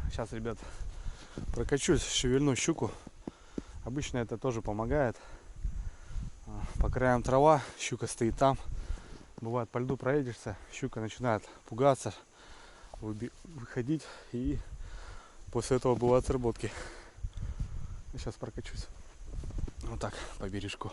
Сейчас, ребят, прокачусь, шевельну щуку. Обычно это тоже помогает. По краям трава, щука стоит там. Бывает, по льду проедешься, щука начинает пугаться, выходить, и после этого бывают сработки. Сейчас прокачусь. Вот так, по бережку.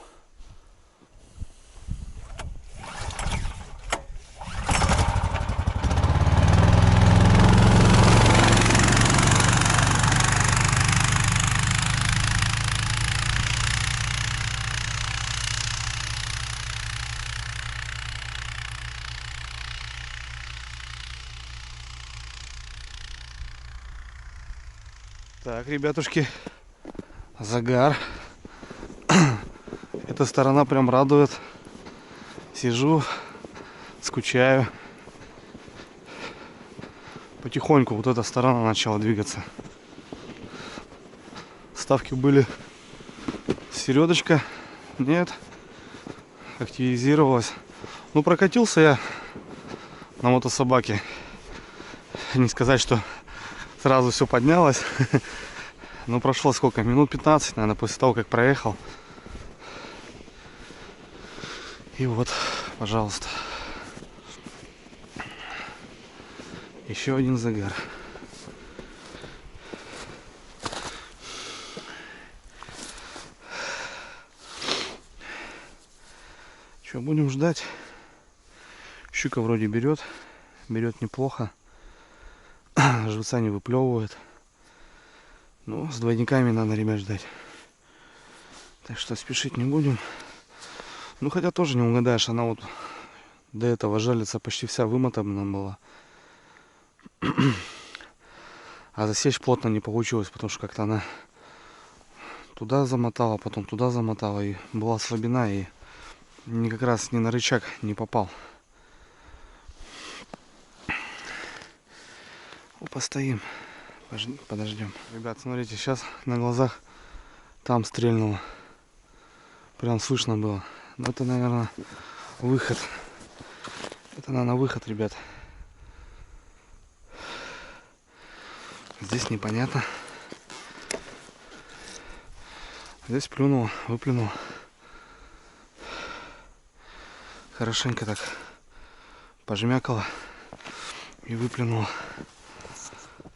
Так, ребятушки, загар. Эта сторона прям радует. Сижу, скучаю. Потихоньку вот эта сторона начала двигаться. Ставки были середочка. Нет. Активизировалась. Ну, прокатился я на мотособаке. Не сказать, что сразу все поднялось. Ну, прошло сколько? Минут 15, наверное, после того, как проехал. И вот, пожалуйста, еще один загар. Что, будем ждать. Щука вроде берет неплохо. Живца не выплевывает. Ну, с двойниками надо, ребят, ждать. Так что спешить не будем. Ну, хотя тоже не угадаешь, она вот до этого жалится почти вся вымотана была. А засечь плотно не получилось, потому что как-то она туда замотала, потом туда замотала. И была слабина, и как раз ни на рычаг не попал. Постоим, подождем. Ребят, смотрите, сейчас на глазах там стрельнуло. Прям слышно было. Но это, наверное, выход. Это, наверное, выход, ребят. Здесь непонятно. Здесь плюнуло, выплюнуло. Хорошенько так пожмякало и выплюнуло.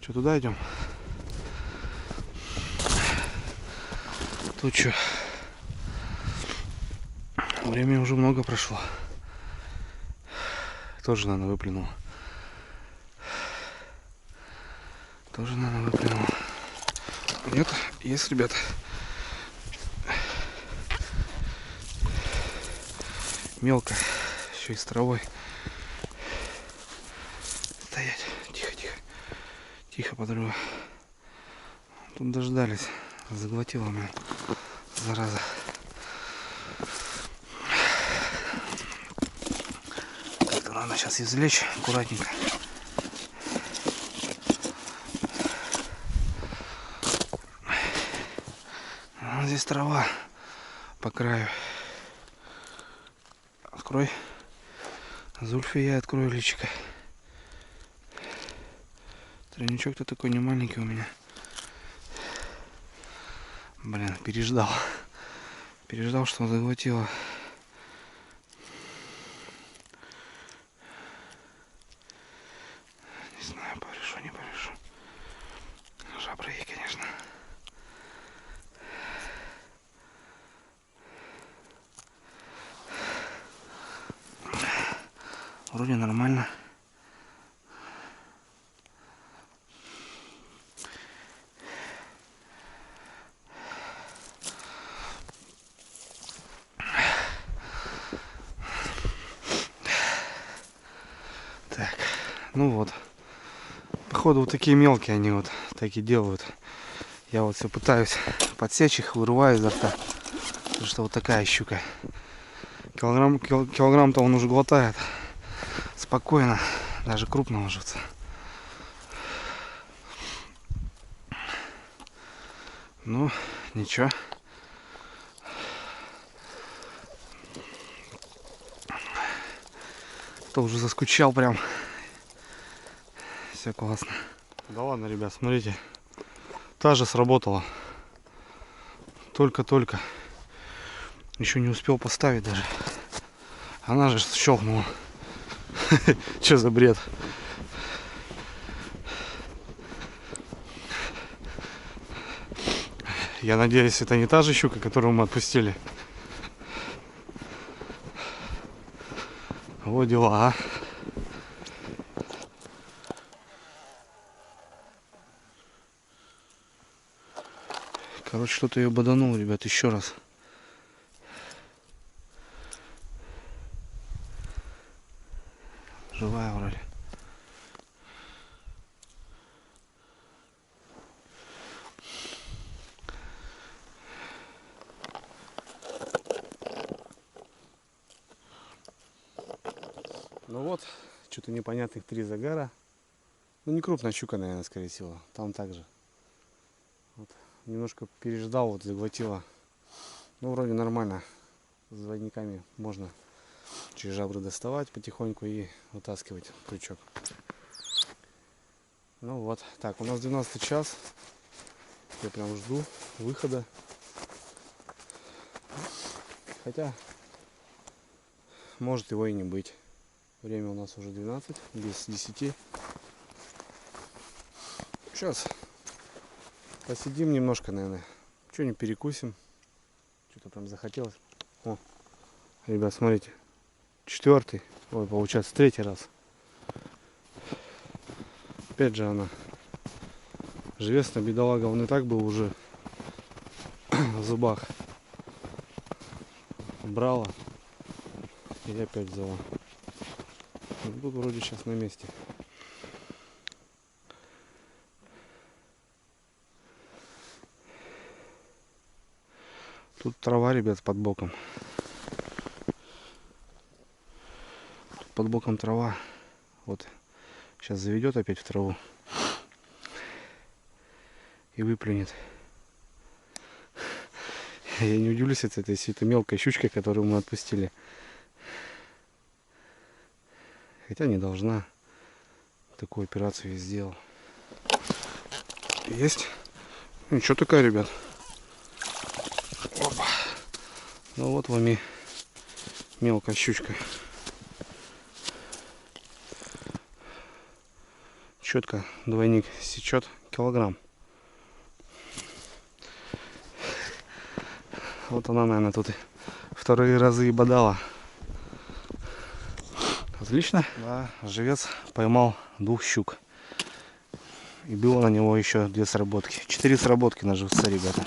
Что, туда идем? Тут что? Времени уже много прошло. Тоже, наверное, выплюнуло. Тоже, наверное, выплюнуло. Нет, есть, ребят. Мелко. Еще и с травой. Стоять. Тихо, тихо. Тихо, подруга. Тут дождались. Заглотила меня. Зараза. Как-то надо сейчас извлечь аккуратненько. Здесь трава по краю. Открой. Зульфия, открою личико. Тройничок-то такой не маленький у меня. Блин, переждал. Переждал, что заглотило. Не знаю, порешу, не порешу. Жабры ей, конечно. Вроде нормально. Так, ну вот. Походу вот такие мелкие они вот такие делают. Я вот все пытаюсь подсечь их, вырываю изо рта. Потому что вот такая щука. Килограмм-то он уже глотает. Спокойно. Даже крупного живца. Ну, ничего. То уже заскучал прям. Все классно. Да ладно, ребят, смотрите. Та же сработала. Только-только. Еще не успел поставить даже. Она же щелкнула. Че за бред? Я надеюсь, это не та же щука, которую мы отпустили. Вот дела, а. Короче, что-то ее боданул, ребят, еще раз. Живая вроде. Ну вот, что-то непонятных 3 загара. Ну не крупная щука, наверное, скорее всего. Там также. Вот. Немножко переждал, вот заглотила. Ну вроде нормально. С двойниками можно через жабры доставать потихоньку и вытаскивать крючок. Ну вот, так, у нас 12 час. Я прям жду выхода. Хотя может его и не быть. Время у нас уже 12, без 10. Сейчас посидим немножко, наверное. Что-нибудь перекусим. Что-то прям захотелось. О, ребят, смотрите. 4-й, ой, получается 3-й раз. Опять же она. Живестная бедолага, он и так был уже в зубах. Брала. И опять взяла. Тут вроде сейчас на месте. Тут трава, ребят, под боком. Тут под боком трава. Вот. Сейчас заведет опять в траву. И выплюнет. Я не удивлюсь, если это мелкая щучка, которую мы отпустили. Хотя не должна. Такую операцию я сделал. Есть. Ничего такая, ребят. Опа. Ну вот вам и мелкая щучка. Четко двойник сечет килограмм. Вот она, наверное, тут вторые разы и бодала. Отлично. Да, живец поймал 2 щук. И было на него еще 2 сработки. 4 сработки на живца, ребята.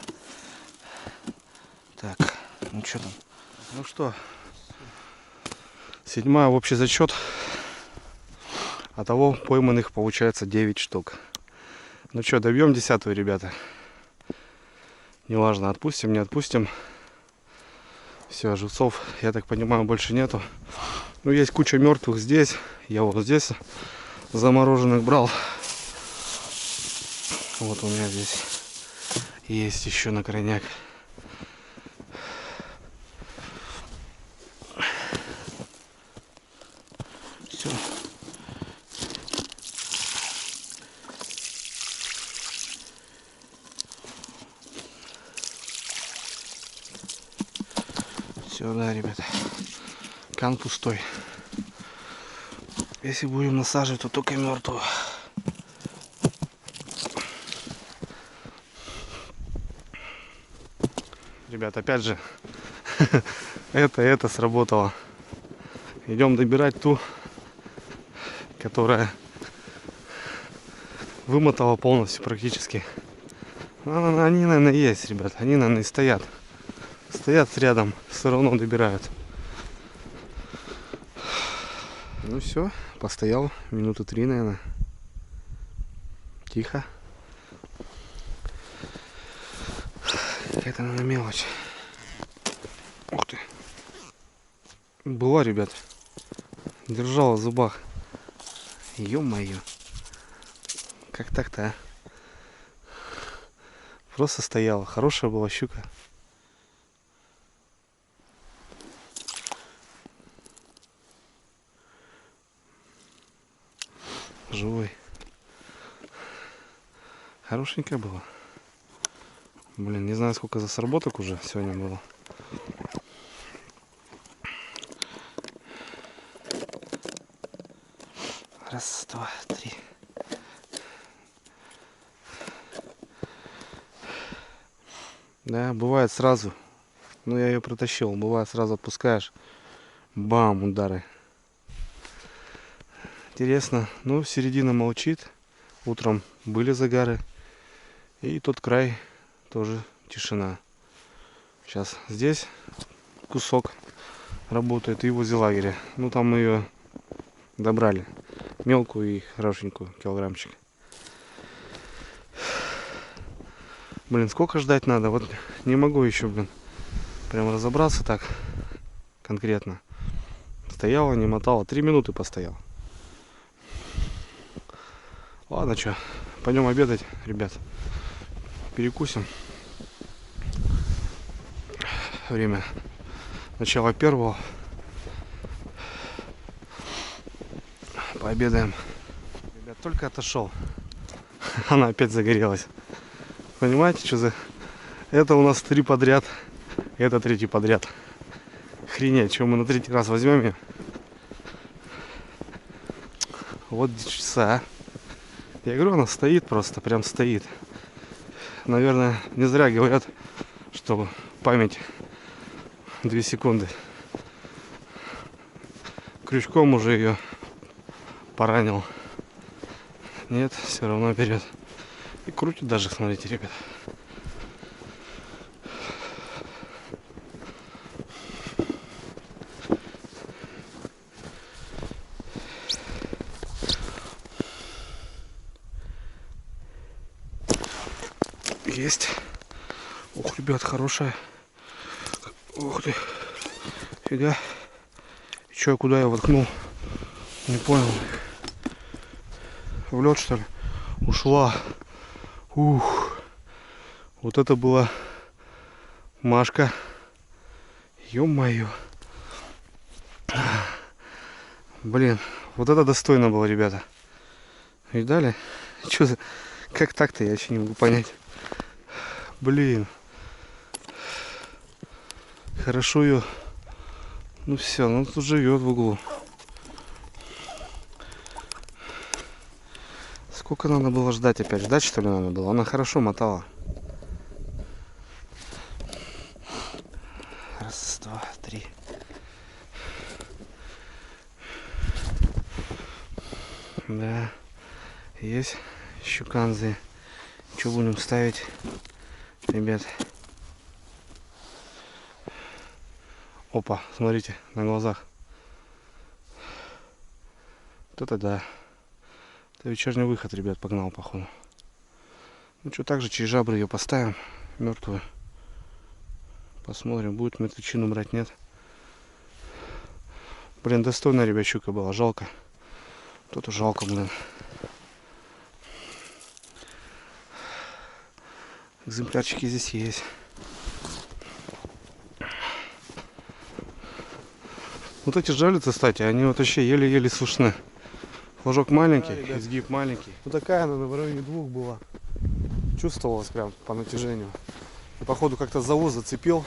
Так, ну что там? Ну что, 7-я в общий зачет. А того пойманных получается 9 штук. Ну что, добьем 10-ю, ребята. Неважно, отпустим, не отпустим. Все, живцов, я так понимаю, больше нету. Ну, есть куча мертвых здесь. Я вот здесь замороженных брал. Вот у меня здесь есть еще на крайняк. Все. Все, да, ребята. Кан пустой. Если будем насаживать, то только мертвую. Ребят, опять же, это сработало. Идем добирать ту, которая вымотала полностью практически. Они, наверное, есть, ребят. Они, наверное, и стоят. Стоят рядом, все равно добирают. Ну все, постоял минуты 3, наверное. Тихо. Какая-то, наверное, мелочь. Ух ты. Была, ребят. Держала в зубах. Ё-моё. Как так-то, а? Просто стояла. Хорошая была щука. Живой. Хорошенькая была. Блин, не знаю, сколько за сработок уже сегодня было. Раз, два, три. Да, бывает сразу. Ну, я ее протащил. Бывает сразу отпускаешь. Бам, удары. Интересно. Ну, середина молчит. Утром были загары. И тот край тоже тишина. Сейчас здесь кусок работает и возле лагеря. Ну, там мы ее добрали. Мелкую и хорошенькую, килограммчик. Блин, сколько ждать надо? Вот не могу еще, блин, прям разобраться так конкретно. Стояла, не мотала. 3 минуты постоял. Ладно, что, пойдем обедать, ребят. Перекусим. Время начала 1-го. Пообедаем. Ребят, только отошел. Она опять загорелась. Понимаете, что за... Это у нас 3 подряд. Это 3-й подряд. Охренеть, что мы на третий раз возьмем ее. Вот часа. Я говорю, она стоит просто, прям стоит. Наверное, не зря говорят, что память 2 секунды. Крючком уже ее поранил. Нет, все равно берет. И крутит даже, смотрите, ребят. Есть. Ух, ребят, хорошая. Ух ты. Фига. И чё, куда я воткнул? Не понял. В лед, что ли? Ушла. Ух. Вот это была Машка. Ё-моё. Блин, вот это достойно было, ребята. Видали? Чё за... Как так-то, я вообще не могу понять. Блин. Хорошо ее. Ну все, ну тут живет в углу. Сколько надо было ждать опять? Ждать, что ли, надо было? Она хорошо мотала. Раз, два, три. Да. Есть щуканзы. Что будем ставить, ребят? Опа, смотрите, на глазах. Вот это да. Это вечерний выход, ребят, погнал, походу. Ну что, так же через жабры ее поставим, мертвую. Посмотрим, будет мертвечину брать, нет. Блин, достойная, ребят, щука была, жалко. Тут жалко, блин. Экземплярчики здесь есть. Вот эти жерлицы, кстати, они вот вообще еле-еле сушны. Флажок маленький, да, изгиб маленький. Вот такая она в районе 2 была. Чувствовалась прям по натяжению. И походу как-то завоз зацепил.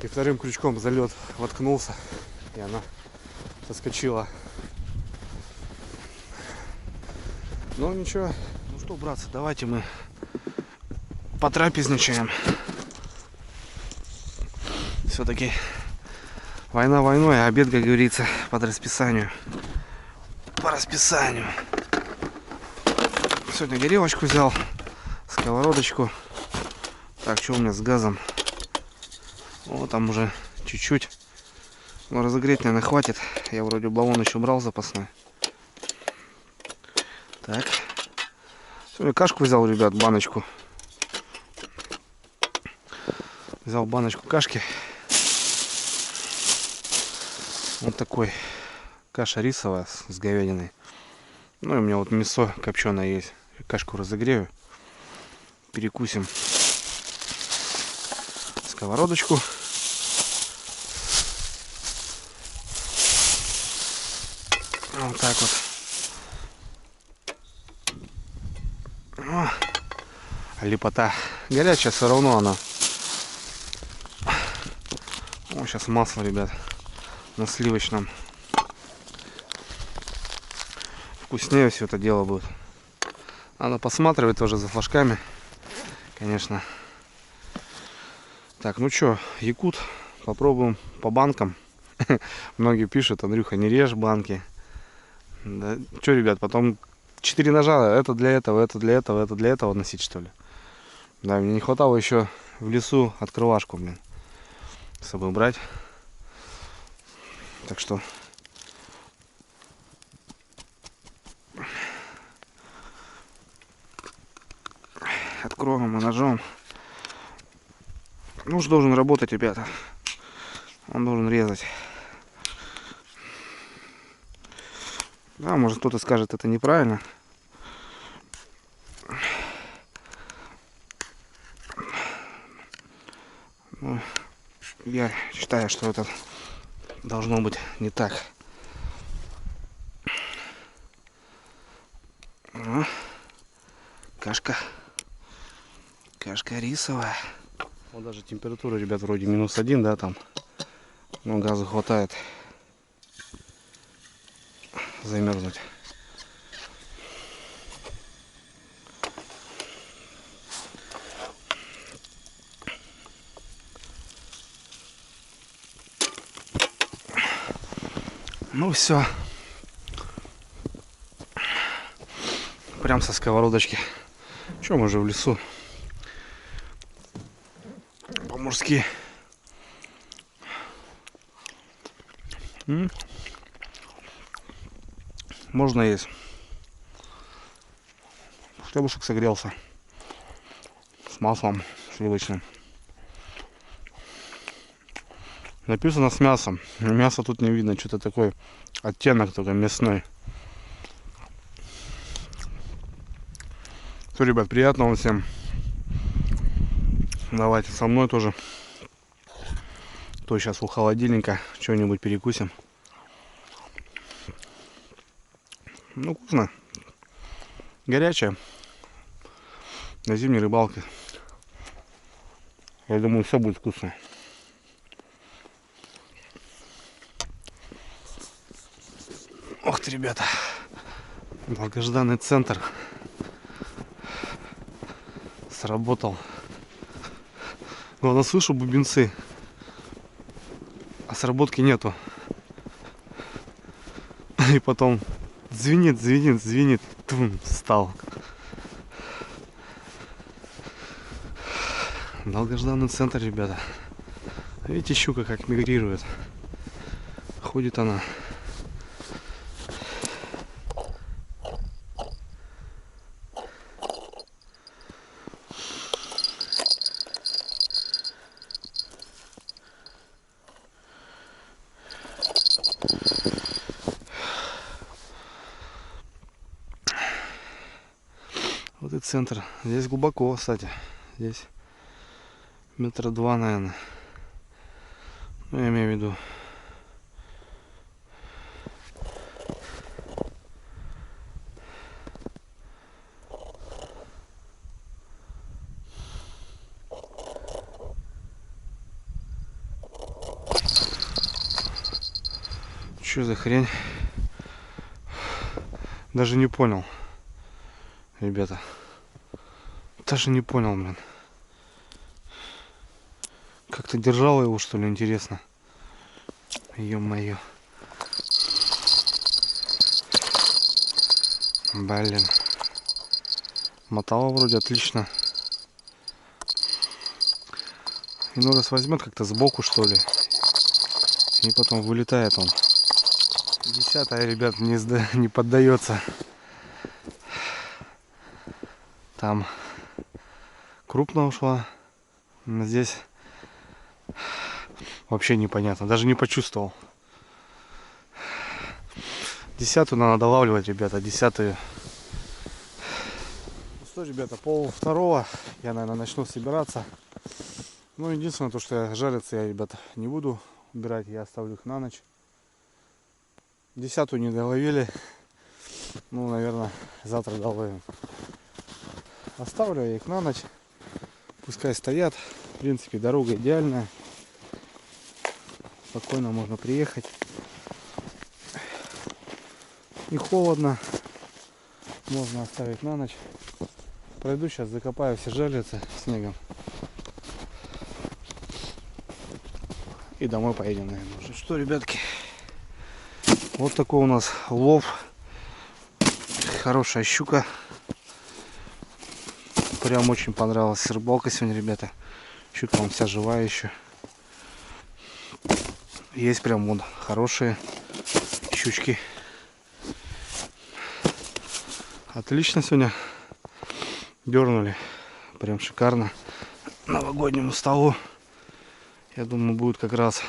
И вторым крючком за лед воткнулся. И она соскочила. Ну ничего. Ну что, братцы, давайте мы потрапезничаем. Все-таки война войной, а обед, как говорится, под расписанию. По расписанию. Сегодня горелочку взял, сковородочку. Так, что у меня с газом? Вот там уже чуть-чуть. Но разогреть, наверное, хватит. Я вроде баллон еще брал запасной. Так. Сегодня кашку взял, ребят, баночку. Взял баночку кашки. Вот такой. Каша рисовая с говядиной. Ну и у меня вот мясо копченое есть. Кашку разогрею. Перекусим. Сковородочку. Вот так вот. О, лепота. Горячая все равно она. О, сейчас масло, ребят. На сливочном. Вкуснее все это дело будет. Надо посматривать тоже за флажками. Конечно. Так, ну что, якут. Попробуем по банкам. Многие пишут: Андрюха, не режь банки. Да. Что, ребят, потом 4 ножа. Это для этого, это для этого, это для этого носить, что ли? Да, мне не хватало еще в лесу открывашку, блин, с собой брать. Так что откроем и ножом. Нож должен работать, ребята. Он должен резать. Да, может кто-то скажет, это неправильно. Но я считаю, что это должно быть не так. О, кашка. Кашка рисовая. Вот даже температура, ребят, вроде -1, да, там. Но газа хватает замерзнуть. Ну все. Прям со сковородочки. Че, мы уже в лесу. По-мужски. Можно есть. Хлебушек согрелся. С маслом сливочным. Написано с мясом. Но мяса тут не видно. Что-то такой оттенок только мясной. Все, ребят, приятного всем. Давайте со мной тоже. То сейчас у холодильника что-нибудь перекусим. Ну, вкусно. Горячая. На зимней рыбалке. Я думаю, все будет вкусно. Ох ты, ребята. Долгожданный центр сработал. Главное, слышу бубенцы, а сработки нету. И потом звенит, звенит, звенит. Тум, встал. Долгожданный центр, ребята. Видите, щука как мигрирует. Ходит она. Вот и центр. Здесь глубоко, кстати. Здесь метра 2, наверное. Ну, я имею в виду. Что за хрень? Даже не понял. Ребята. Даже не понял, блин. Как-то держала его, что ли, интересно. Ё-моё. Блин. Мотала вроде отлично. Иной раз возьмет как-то сбоку, что ли. И потом вылетает он. 10-я, ребят, не поддается. Там крупно ушла. Здесь вообще непонятно. Даже не почувствовал. 10-ю надо долавливать, ребята. 10-ю. Ну что, ребята, 1:30. Я, наверное, начну собираться. Ну, единственное, то, что жариться я, ребята, не буду убирать. Я оставлю их на ночь. 10-ю не доловили. Ну, наверное, завтра доловим. Оставлю я их на ночь. Пускай стоят. В принципе, дорога идеальная. Спокойно можно приехать. Не холодно. Можно оставить на ночь. Пройду сейчас, закопаю все жерлицы снегом. И домой поедем, наверное, уже. Что, ребятки, вот такой у нас лов. Хорошая щука. Прям очень понравилась рыбалка сегодня, ребята. Щука вон вся живая еще. Есть прям вот хорошие щучки. Отлично сегодня дернули. Прям шикарно. Новогоднему столу. Я думаю, будет как раз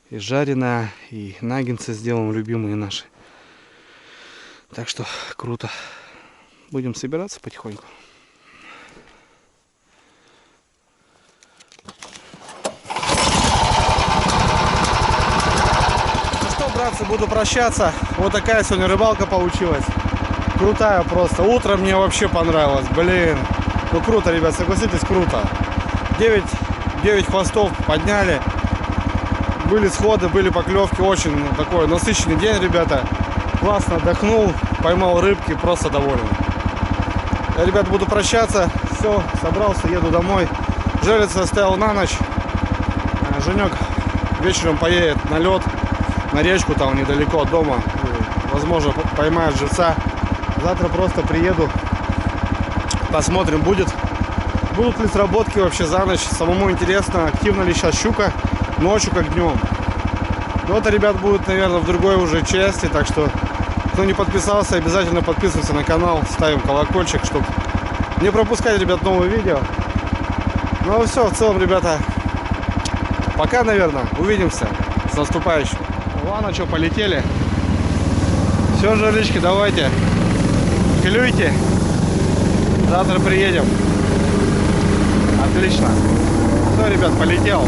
и жареная, и наггетсы сделаем, любимые наши. Так что круто. Будем собираться потихоньку. Ну что, братцы, буду прощаться. Вот такая сегодня рыбалка получилась. Крутая просто. Утро мне вообще понравилось. Блин. Ну круто, ребят, согласитесь, круто. 9 хвостов подняли. Были сходы, были поклевки. Очень такой насыщенный день, ребята. Классно отдохнул, поймал рыбки, просто доволен. Я, ребят, буду прощаться. Все, собрался, еду домой. Жерлица оставил на ночь. Женек вечером поедет на лед, на речку, там недалеко от дома. Возможно, поймает живца. Завтра просто приеду, посмотрим, будут ли сработки вообще за ночь. Самому интересно, активно ли сейчас щука, ночью как днем. Но это, ребят, будет, наверное, в другой уже части. Так что, кто не подписался, обязательно подписывайся на канал, ставим колокольчик, чтобы не пропускать, ребят, новые видео. Ну все, в целом, ребята, пока, наверное, увидимся. С наступающим. Ладно, что, полетели. Все, жерлички, давайте. Клюйте. Завтра приедем. Отлично. Все, ребят, полетел.